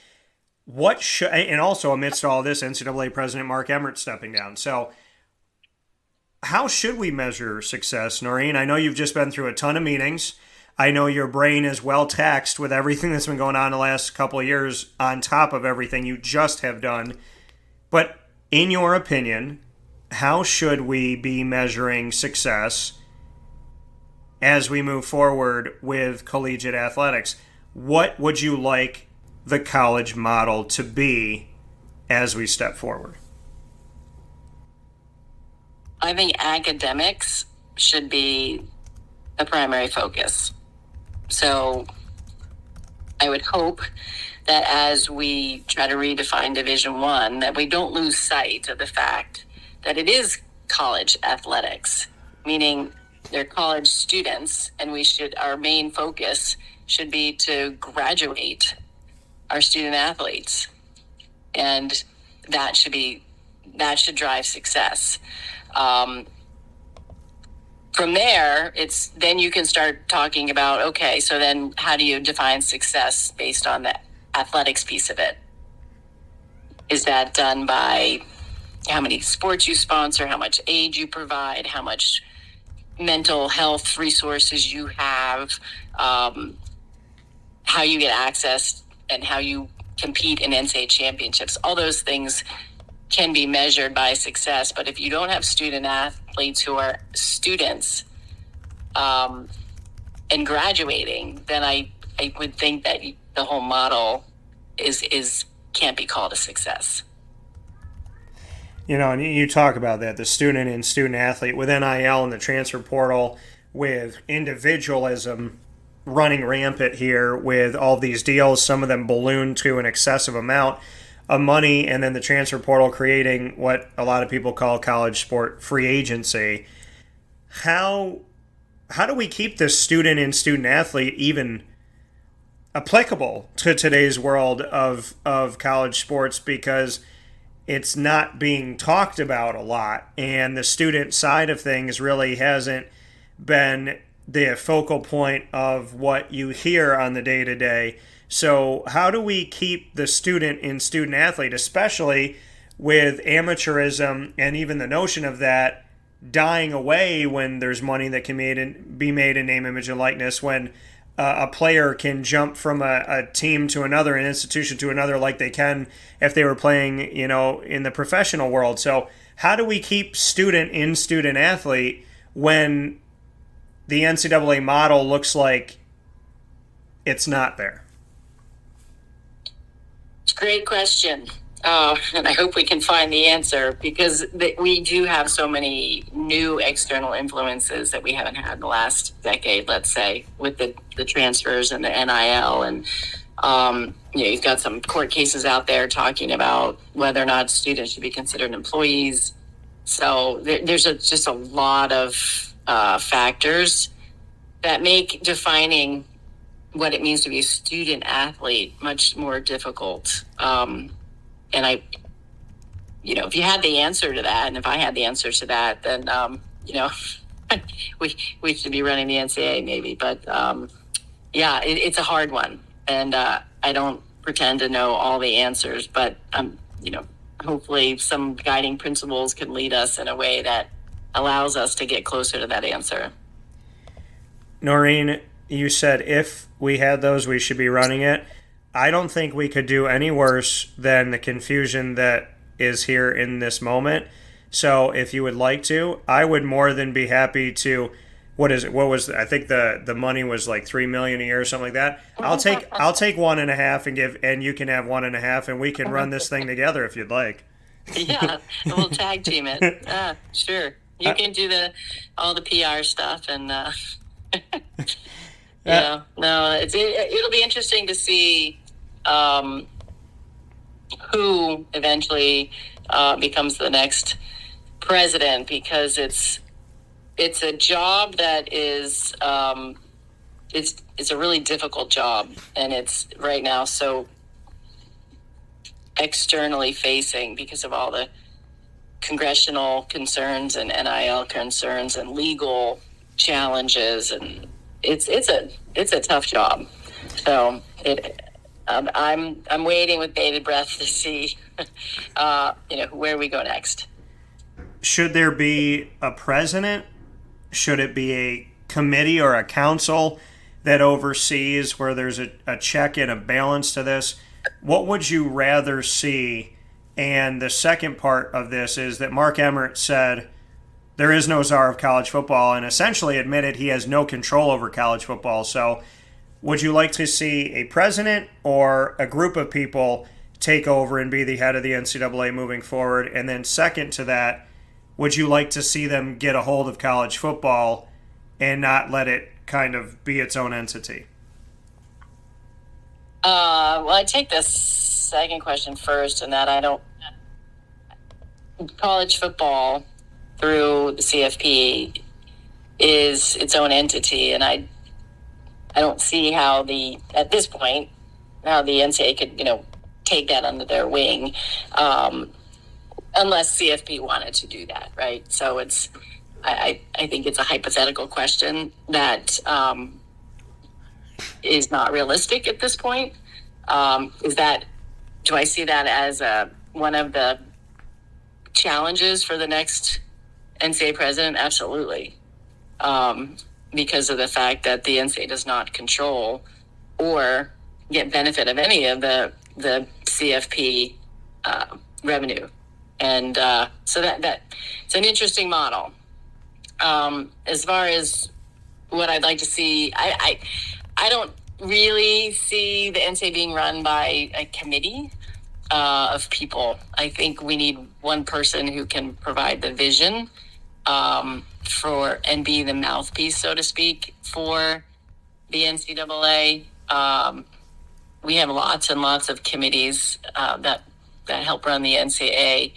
And also amidst all this, NCAA President Mark Emmert stepping down. So how should we measure success, Noreen? I know you've just been through a ton of meetings. I know your brain is well taxed with everything that's been going on the last couple of years on top of everything you just have done. But in your opinion, how should we be measuring success as we move forward with collegiate athletics? What would you like the college model to be as we step forward? I think academics should be the primary focus. So I would hope that as we try to redefine Division I, that we don't lose sight of the fact that it is college athletics, meaning they're college students, and our main focus should be to graduate our student athletes. And that should drive success. From there, then you can start talking about, okay, so then how do you define success based on the athletics piece of it? Is that done by how many sports you sponsor, how much aid you provide, how much mental health resources you have, how you get access and how you compete in NCAA championships? All those things can be measured by success. But if you don't have student athletes who are students and graduating, then I would think that the whole model can't be called a success. And you talk about that, the student and student athlete with NIL and the transfer portal, with individualism running rampant here with all these deals, some of them ballooned to an excessive amount of money, and then the transfer portal creating what a lot of people call college sport free agency. How do we keep the student and student athlete even applicable to today's world of college sports? Because it's not being talked about a lot, and the student side of things really hasn't been the focal point of what you hear on the day-to-day. So how do we keep the student and student athlete, especially with amateurism and even the notion of that dying away when there's money that can be made in name, image, and likeness, when a player can jump from a team to another, an institution to another, like they can if they were playing, in the professional world. So how do we keep student in student athlete when the NCAA model looks like it's not there? It's a great question. And I hope we can find the answer, because we do have so many new external influences that we haven't had in the last decade, let's say, with the transfers and the NIL. And, you've got some court cases out there talking about whether or not students should be considered employees. So there's just a lot of factors that make defining what it means to be a student athlete much more difficult. And if you had the answer to that, and if I had the answer to that, then, we should be running the NCAA maybe. But, it's a hard one. And I don't pretend to know all the answers, but, hopefully some guiding principles can lead us in a way that allows us to get closer to that answer. Noreen, you said if we had those, we should be running it. I don't think we could do any worse than the confusion that is here in this moment. So if you would like to, I would more than be happy to. What is it? What was I think the money was like 3 million a year or something like that. I'll take 1.5 and you can have 1.5 and we can run this thing together if you'd like. Yeah, we'll tag team it. Sure. You can do all the PR stuff and yeah. No, it'll be interesting to see who eventually becomes the next president, because it's a job that is it's a really difficult job, and it's right now so externally facing because of all the congressional concerns and NIL concerns and legal challenges, and it's a tough job. So I'm waiting with bated breath to see where we go next. Should there be a president? Should it be a committee or a council that oversees, where there's a check and a balance to this? What would you rather see? And the second part of this is that Mark Emmert said there is no czar of college football, and essentially admitted he has no control over college football. So would you like to see a president or a group of people take over and be the head of the NCAA moving forward? And then second to that, would you like to see them get a hold of college football and not let it kind of be its own entity? Well, I take the second question first, and that college football through the CFP is its own entity, and I don't see how at this point how the NCAA could take that under their wing, unless CFP wanted to do that, right? So I think it's a hypothetical question that is not realistic at this point. Do I see that as one of the challenges for the next NCAA president? Absolutely. Because of the fact that the NCAA does not control or get benefit of any of the CFP revenue. And so that it's an interesting model. As far as what I'd like to see, I don't really see the NCAA being run by a committee of people. I think we need one person who can provide the vision and be the mouthpiece, so to speak, for the NCAA. We have lots and lots of committees that help run the NCAA.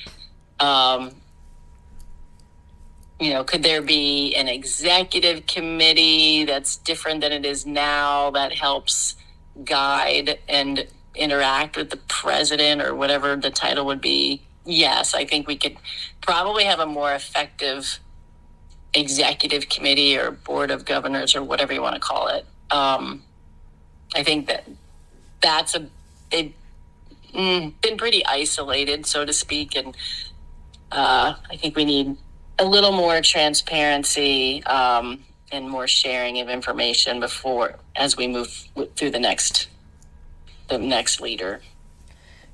Could there be an executive committee that's different than it is now, that helps guide and interact with the president, or whatever the title would be? Yes, I think we could probably have a more effective executive committee or board of governors, or whatever you want to call it. I think they've been pretty isolated, so to speak, and I think we need a little more transparency and more sharing of information as we move through the next leader.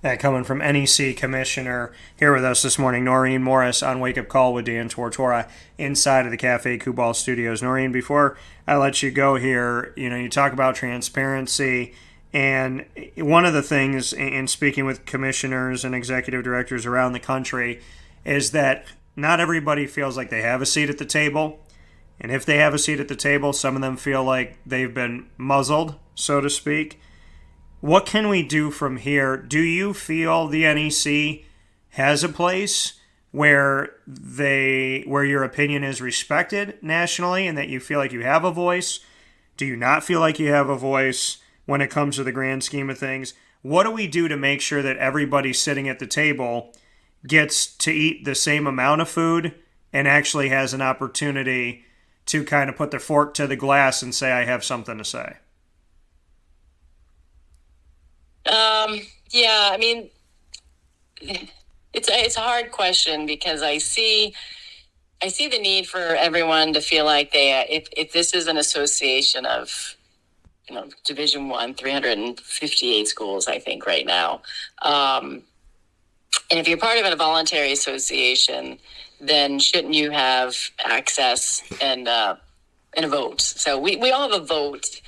That coming from NEC Commissioner here with us this morning, Noreen Morris, on Wake Up Call with Dan Tortora inside of the Cafe Kubal Studios. Noreen, before I let you go here, you talk about transparency, and one of the things in speaking with commissioners and executive directors around the country is that not everybody feels like they have a seat at the table. And if they have a seat at the table, some of them feel like they've been muzzled, so to speak. What can we do from here? Do you feel the NEC has a place where your opinion is respected nationally, and that you feel like you have a voice? Do you not feel like you have a voice when it comes to the grand scheme of things? What do we do to make sure that everybody sitting at the table gets to eat the same amount of food and actually has an opportunity to kind of put their fork to the glass and say, I have something to say? Yeah, I mean, it's a hard question, because I see the need for everyone to feel like if this is an association of, Division I, 358 schools, I think right now, And if you're part of a voluntary association, then shouldn't you have access and a vote? So we all have a vote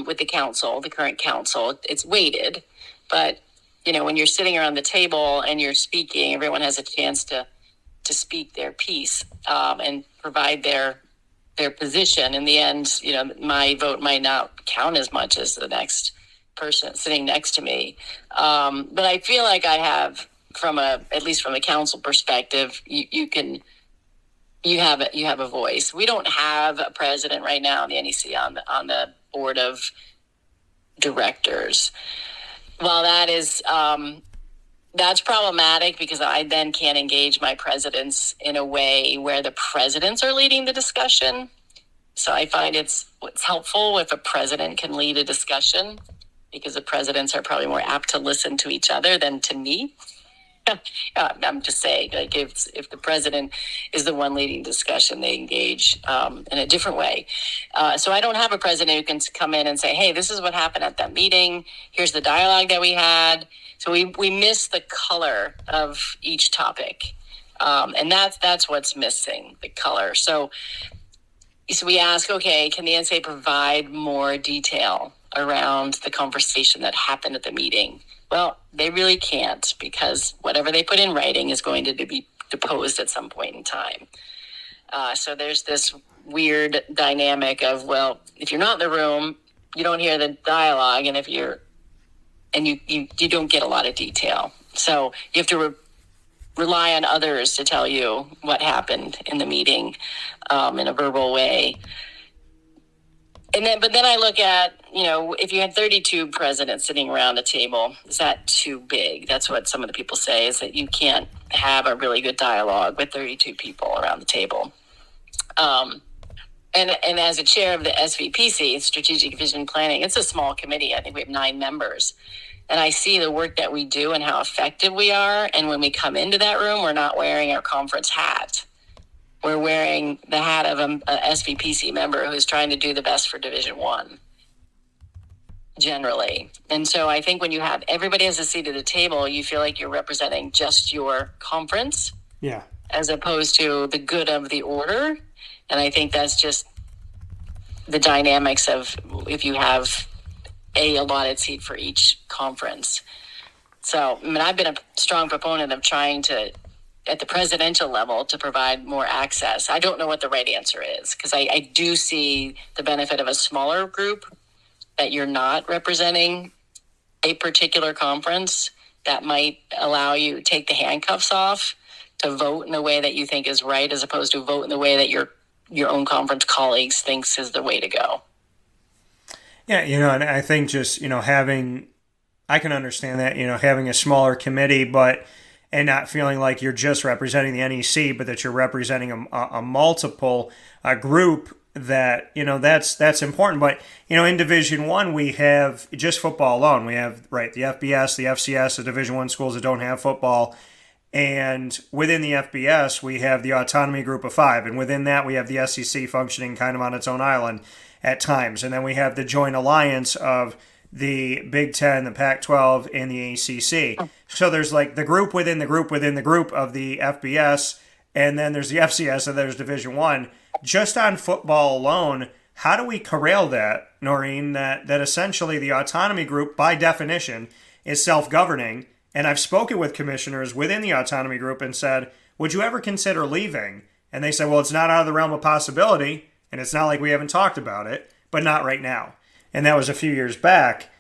with the council, the current council. It's weighted, but when you're sitting around the table and you're speaking, everyone has a chance to speak their piece and provide their position. In the end, my vote might not count as much as the next person sitting next to me. But I feel like I have, at least from a council perspective, you have a voice. We don't have a president right now in the NEC on the board of directors. Well, that's problematic because I then can't engage my presidents in a way where the presidents are leading the discussion. So I find it's helpful if a president can lead a discussion, because the presidents are probably more apt to listen to each other than to me. I'm just saying, like, if the president is the one leading discussion, they engage in a different way. So I don't have a president who can come in and say, hey, this is what happened at that meeting. Here's the dialogue that we had. So we miss the color of each topic. And that's what's missing, the color. So we ask, okay, can the NSA provide more detail around the conversation that happened at the meeting? Well, they really can't, because whatever they put in writing is going to be deposed at some point in time. So there's this weird dynamic of, well, if you're not in the room, you don't hear the dialogue, and you don't get a lot of detail. So you have to rely on others to tell you what happened in the meeting in a verbal way. But then I look at, if you had 32 presidents sitting around a table, is that too big? That's what some of the people say, is that you can't have a really good dialogue with 32 people around the table. And as a chair of the SVPC, Strategic Vision Planning, it's a small committee. I think we have 9 members. And I see the work that we do and how effective we are. And when we come into that room, we're not wearing our conference hat. We're wearing the hat of a SVPC member who's trying to do the best for Division I, generally. And so I think when you have everybody has a seat at the table, you feel like you're representing just your conference, as opposed to the good of the order. And I think that's just the dynamics of if you have a allotted seat for each conference. So, I've been a strong proponent of trying to, at the presidential level, to provide more access. I don't know what the right answer is, because I do see the benefit of a smaller group, that you're not representing a particular conference. That might allow you to take the handcuffs off to vote in the way that you think is right, as opposed to vote in the way that your own conference colleagues thinks is the way to go. Yeah, and I think just, I can understand that, having a smaller committee, and not feeling like you're just representing the NEC, but that you're representing a multiple group, that, that's important. But, in Division I, we have just football alone. We have, the FBS, the FCS, the Division I schools that don't have football. And within the FBS, we have the autonomy group of 5. And within that, we have the SEC functioning kind of on its own island at times. And then we have the joint alliance of the Big Ten, the Pac-12, and the ACC. So there's like the group within the group within the group of the FBS, and then there's the FCS, and there's Division I. Just on football alone, how do we corral that, Noreen, that essentially the autonomy group, by definition, is self-governing? And I've spoken with commissioners within the autonomy group and said, would you ever consider leaving? And they said, well, it's not out of the realm of possibility, and it's not like we haven't talked about it, but not right now. And that was a few years back.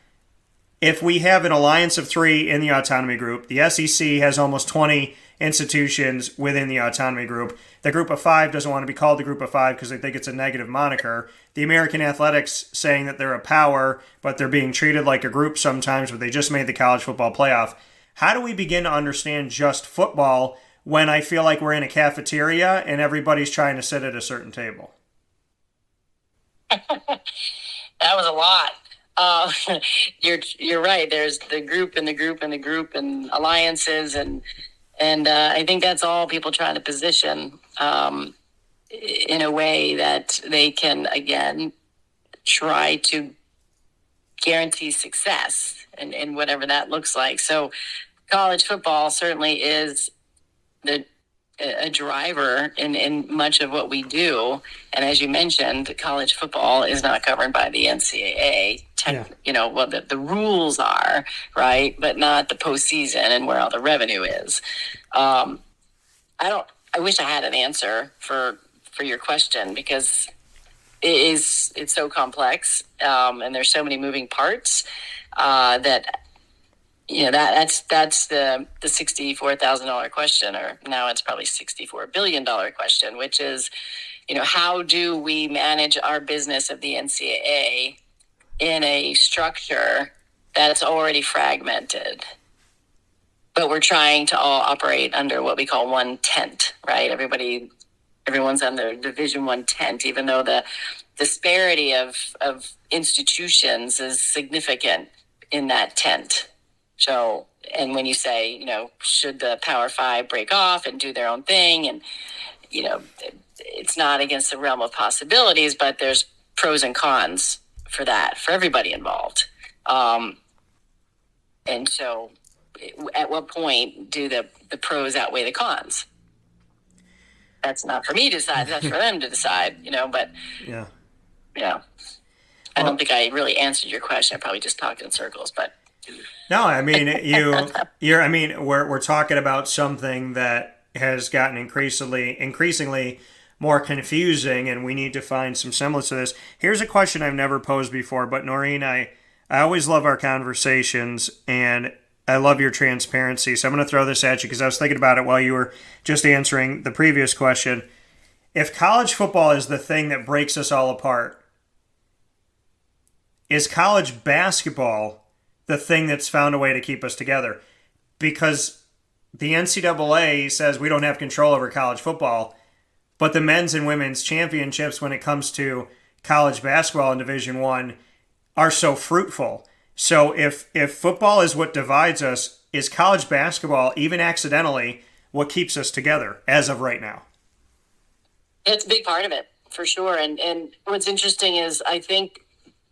If we have an alliance of 3 in the autonomy group, the SEC has almost 20 institutions within the autonomy group. The group of 5 doesn't want to be called the group of 5 because they think it's a negative moniker. The American Athletics saying that they're a power, but they're being treated like a group sometimes, but they just made the college football playoff. How do we begin to understand just football when I feel like we're in a cafeteria and everybody's trying to sit at a certain table? That was a lot. You're right. There's the group and the group and the group and alliances, and I think that's all people trying to position in a way that they can, again, try to guarantee success and whatever that looks like. So college football certainly is a driver in much of what we do. And as you mentioned, college football is not governed by the NCAA. The rules are, right, but not the postseason and where all the revenue is. I wish I had an answer for your question, because it's so complex, and there's so many moving parts that that's the $64,000 question, or now it's probably $64 billion question, which is, how do we manage our business of the NCAA in a structure that's already fragmented, but we're trying to all operate under what we call one tent, right? Everyone's under Division I tent, even though the disparity of institutions is significant in that tent. So, and when you say, should the Power Five break off and do their own thing, and, it's not against the realm of possibilities, but there's pros and cons for that, for everybody involved. And so at what point do the pros outweigh the cons? That's not for me to decide. That's for them to decide, but yeah. I don't think I really answered your question. I probably just talked in circles, but. No, I mean, we're talking about something that has gotten increasingly more confusing, and we need to find some semblance to this. Here's a question I've never posed before, but Noreen, I always love our conversations, and I love your transparency. So I'm going to throw this at you because I was thinking about it while you were just answering the previous question. If college football is the thing that breaks us all apart, is college basketball the thing that's found a way to keep us together? Because the NCAA says we don't have control over college football, but the men's and women's championships when it comes to college basketball in Division I are so fruitful. So if football is what divides us, is college basketball, even accidentally, what keeps us together as of right now? It's a big part of it, for sure. And what's interesting is I think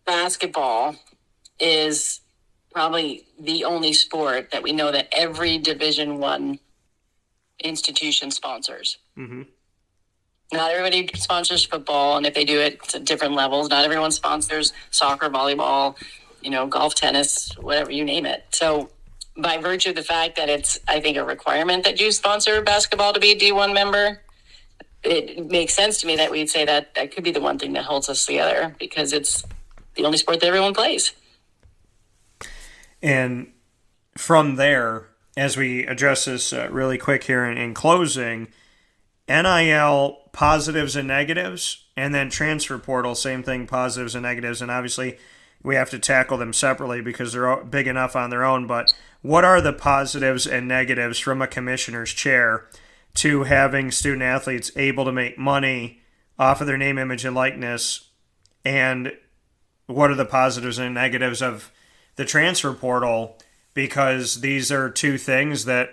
basketball is probably the only sport that we know that every Division I institution sponsors. Mm-hmm. Not everybody sponsors football, and if they do it, it's at different levels. Not everyone sponsors soccer, volleyball, golf, tennis, whatever, you name it. So by virtue of the fact that it's, I think, a requirement that you sponsor basketball to be a D1 member, it makes sense to me that we'd say that could be the one thing that holds us together, because it's the only sport that everyone plays. And from there, as we address this really quick here in closing, NIL positives and negatives, and then transfer portal, same thing, positives and negatives. And obviously we have to tackle them separately because they're big enough on their own. But what are the positives and negatives from a commissioner's chair to having student athletes able to make money off of their name, image, and likeness? And what are the positives and negatives of the transfer portal? Because these are two things that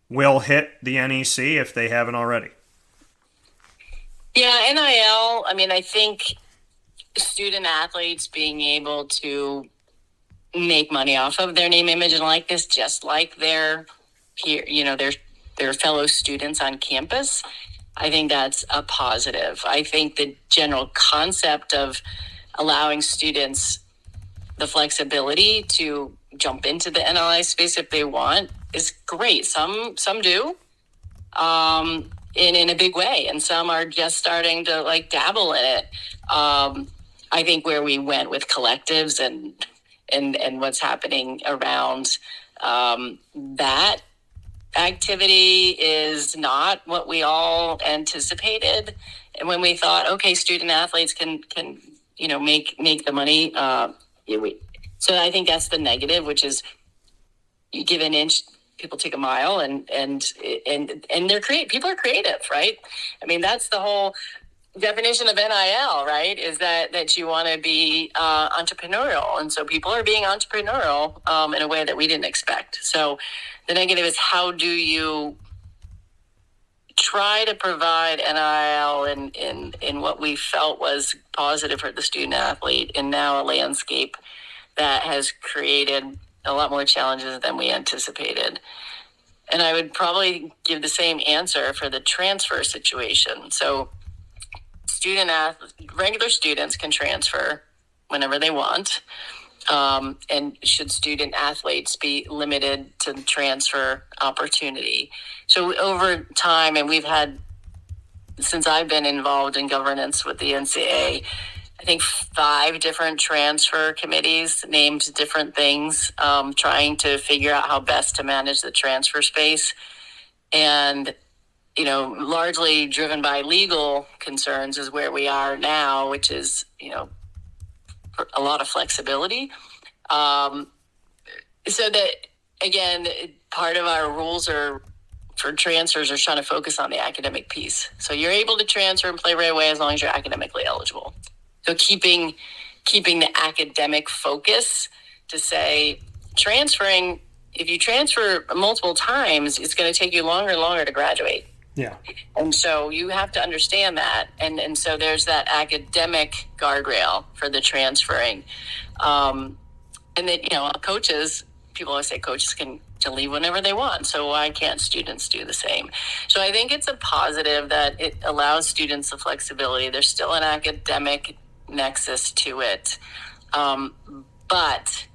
will hit the NEC if they haven't already. Yeah, NIL, I think student athletes being able to make money off of their name, image, and likeness, just like their peer, their fellow students on campus, I think that's a positive. I think the general concept of allowing students the flexibility to jump into the NIL space if they want is great. Some do. In a big way, and some are just starting to dabble in it. I think where we went with collectives and what's happening around that activity is not what we all anticipated. And when we thought, okay, student athletes can make the money, so I think that's the negative, which is you give an inch, people take a mile, and they're people are creative, right? That's the whole definition of NIL, right? Is that you want to be entrepreneurial, and so people are being entrepreneurial in a way that we didn't expect. So the negative is, how do you try to provide NIL in what we felt was positive for the student athlete, and now a landscape that has created a lot more challenges than we anticipated. And I would probably give the same answer for the transfer situation. So regular students can transfer whenever they want. And should student athletes be limited to transfer opportunity? So over time, and we've had, since I've been involved in governance with the NCAA, I think 5 different transfer committees named different things, trying to figure out how best to manage the transfer space. And, largely driven by legal concerns is where we are now, which is, a lot of flexibility. So that, again, part of our rules for transfers are trying to focus on the academic piece. So you're able to transfer and play right away as long as you're academically eligible. So keeping the academic focus to say transferring, if you transfer multiple times, it's going to take you longer and longer to graduate. Yeah. And so you have to understand that. And so there's that academic guardrail for the transferring. And then, coaches, people always say coaches can leave whenever they want. So why can't students do the same? So I think it's a positive that it allows students the flexibility. There's still an academic nexus to it. But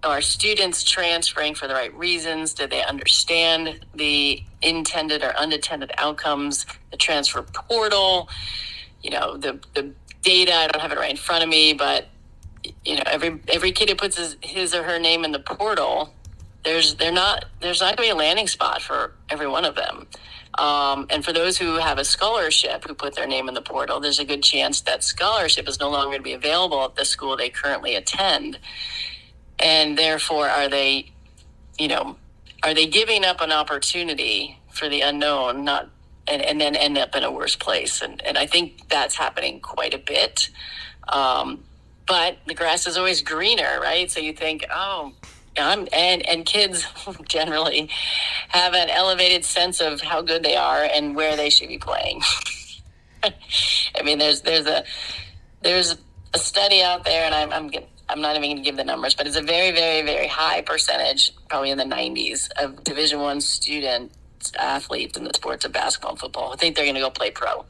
are students transferring for the right reasons? Do they understand the intended or unintended outcomes? The transfer portal, the data, I don't have it right in front of me, but every kid who puts his or her name in the portal, there's not going to be a landing spot for every one of them. And for those who have a scholarship who put their name in the portal, there's a good chance that scholarship is no longer going to be available at the school they currently attend. And therefore, are they giving up an opportunity for the unknown, and then end up in a worse place? And I think that's happening quite a bit. But the grass is always greener, right? So you think, and kids generally have an elevated sense of how good they are and where they should be playing. I mean, there's a study out there, and I'm not even going to give the numbers, but it's a very, very, very high percentage, probably in the 90s, of Division I student athletes in the sports of basketball and football who think they're going to go play pro.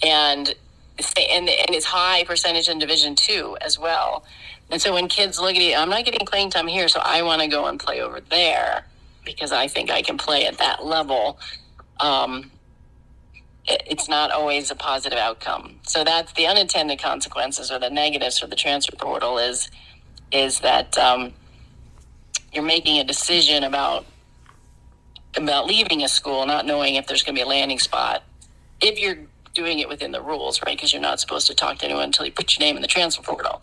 And it's high percentage in Division II as well. And so when kids look at it, I'm not getting playing time here, so I want to go and play over there because I think I can play at that level. It's not always a positive outcome. So that's the unintended consequences, or the negatives for the transfer portal is that you're making a decision about leaving a school, not knowing if there's going to be a landing spot. If you're doing it within the rules, right? Because you're not supposed to talk to anyone until you put your name in the transfer portal.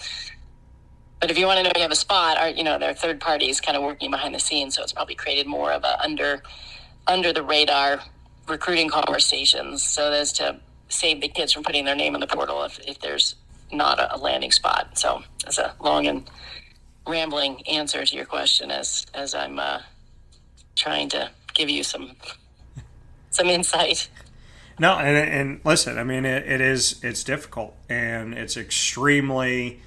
But if you want to know you have a spot, there are third parties kind of working behind the scenes, so it's probably created more of a under the radar recruiting conversations, so as to save the kids from putting their name in the portal if there's not a landing spot. So that's a long and rambling answer to your question as I'm trying to give you some insight. No, and listen, I mean, it's difficult, and it's extremely,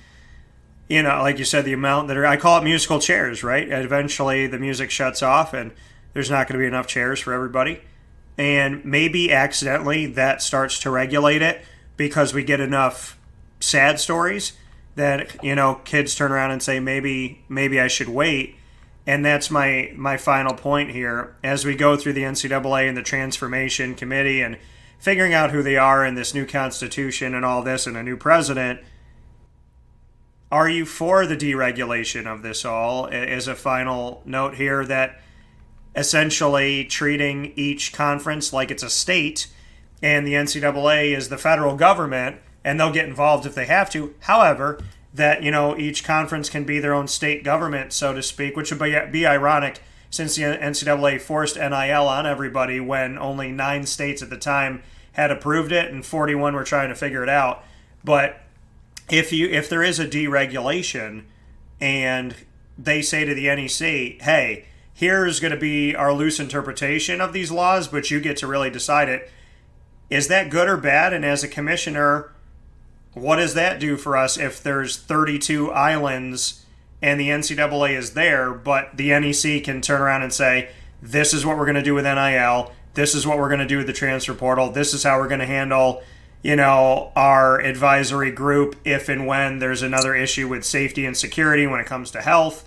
like you said, the amount I call it musical chairs, right? And eventually the music shuts off and there's not going to be enough chairs for everybody. And maybe accidentally that starts to regulate it because we get enough sad stories that, kids turn around and say, maybe I should wait. And that's my final point here. As we go through the NCAA and the Transformation Committee and figuring out who they are in this new constitution and all this and a new president, are you for the deregulation of this all? As a final note here, that essentially treating each conference like it's a state, and the NCAA is the federal government, and they'll get involved if they have to. However, that, each conference can be their own state government, so to speak, which would be ironic since the NCAA forced NIL on everybody when only 9 states at the time had approved it and 41 were trying to figure it out. But if there is a deregulation and they say to the NEC, hey, here's going to be our loose interpretation of these laws, but you get to really decide it. Is that good or bad? And as a commissioner, what does that do for us if there's 32 islands and the NCAA is there, but the NEC can turn around and say, this is what we're going to do with NIL. This is what we're going to do with the transfer portal. This is how we're going to handle, our advisory group if and when there's another issue with safety and security when it comes to health.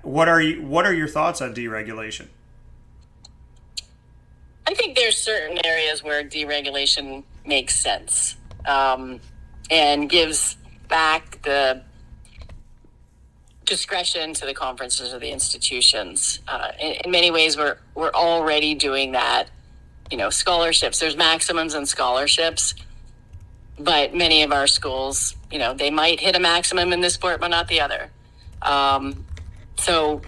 What are your thoughts on deregulation? I think there's certain areas where deregulation makes sense, and gives back the discretion to the conferences or the institutions. In many ways, we're already doing that. Scholarships, there's maximums in scholarships, but many of our schools, they might hit a maximum in this sport, but not the other. So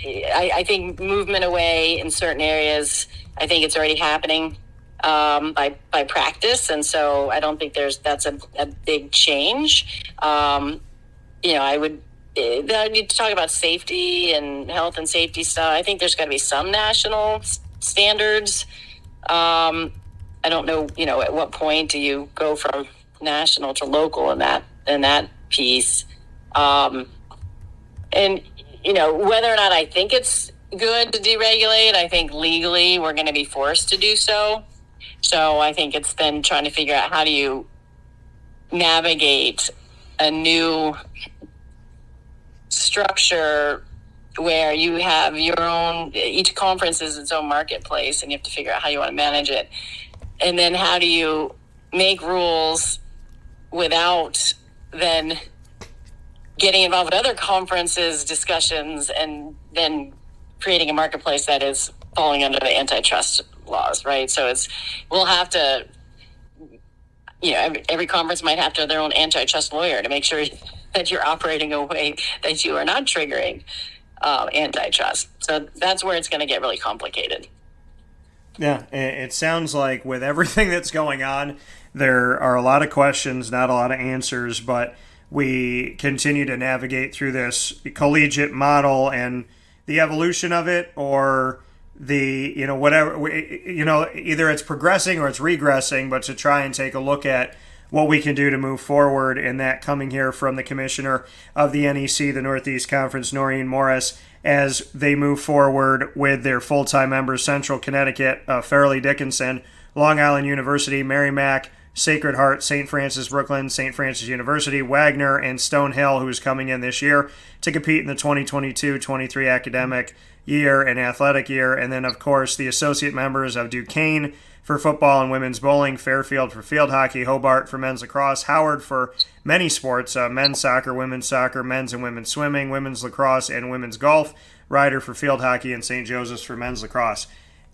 I think movement away in certain areas, I think it's already happening by practice. And so I don't think that's a big change. I need to talk about safety and health and safety stuff. I think there's got to be some national standards. I don't know, at what point do you go from national to local in that piece? And, whether or not I think it's good to deregulate, I think legally we're going to be forced to do so. So I think it's then trying to figure out how do you navigate a new structure where you have your own, each conference is its own marketplace, and you have to figure out how you want to manage it. And then how do you make rules without then getting involved with other conferences, discussions, and then creating a marketplace that is falling under the antitrust laws, right? So we'll have to, every conference might have to have their own antitrust lawyer to make sure that you're operating a way that you are not triggering antitrust. So that's where it's going to get really complicated. Yeah, it sounds like with everything that's going on, there are a lot of questions, not a lot of answers, but we continue to navigate through this collegiate model and the evolution of it, or the, whatever, either it's progressing or it's regressing, but to try and take a look at what we can do to move forward. And that coming here from the commissioner of the NEC, the Northeast Conference, Noreen Morris, as they move forward with their full-time members, Central Connecticut, Fairleigh Dickinson, Long Island University, Merrimack, Sacred Heart, St. Francis Brooklyn, St. Francis University, Wagner, and Stonehill, who's coming in this year to compete in the 2022-23 academic year and athletic year. And then, of course, the associate members of Duquesne for football and women's bowling, Fairfield for field hockey, Hobart for men's lacrosse, Howard for many sports, men's soccer, men's and women's swimming, women's lacrosse, and women's golf, Ryder for field hockey, and St. Joseph's for men's lacrosse.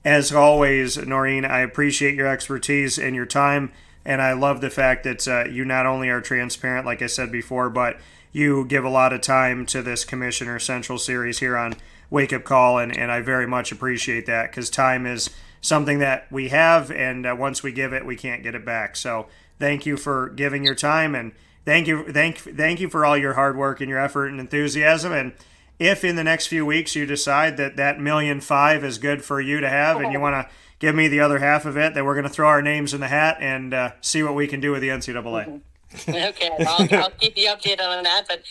As always, Noreen, I appreciate your expertise and your time. And I love the fact that you not only are transparent, like I said before, but you give a lot of time to this Commissioner Central series here on Wake Up Call, and I very much appreciate that, because time is something that we have, and once we give it, we can't get it back. So thank you for giving your time, and thank you for all your hard work and your effort and enthusiasm. And if in the next few weeks you decide that $1.5 million is good for you to have, and you want to give me the other half of it, then we're going to throw our names in the hat and see what we can do with the NCAA. Okay, I'll keep you updated on that. But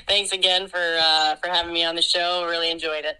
thanks again for having me on the show. Really enjoyed it.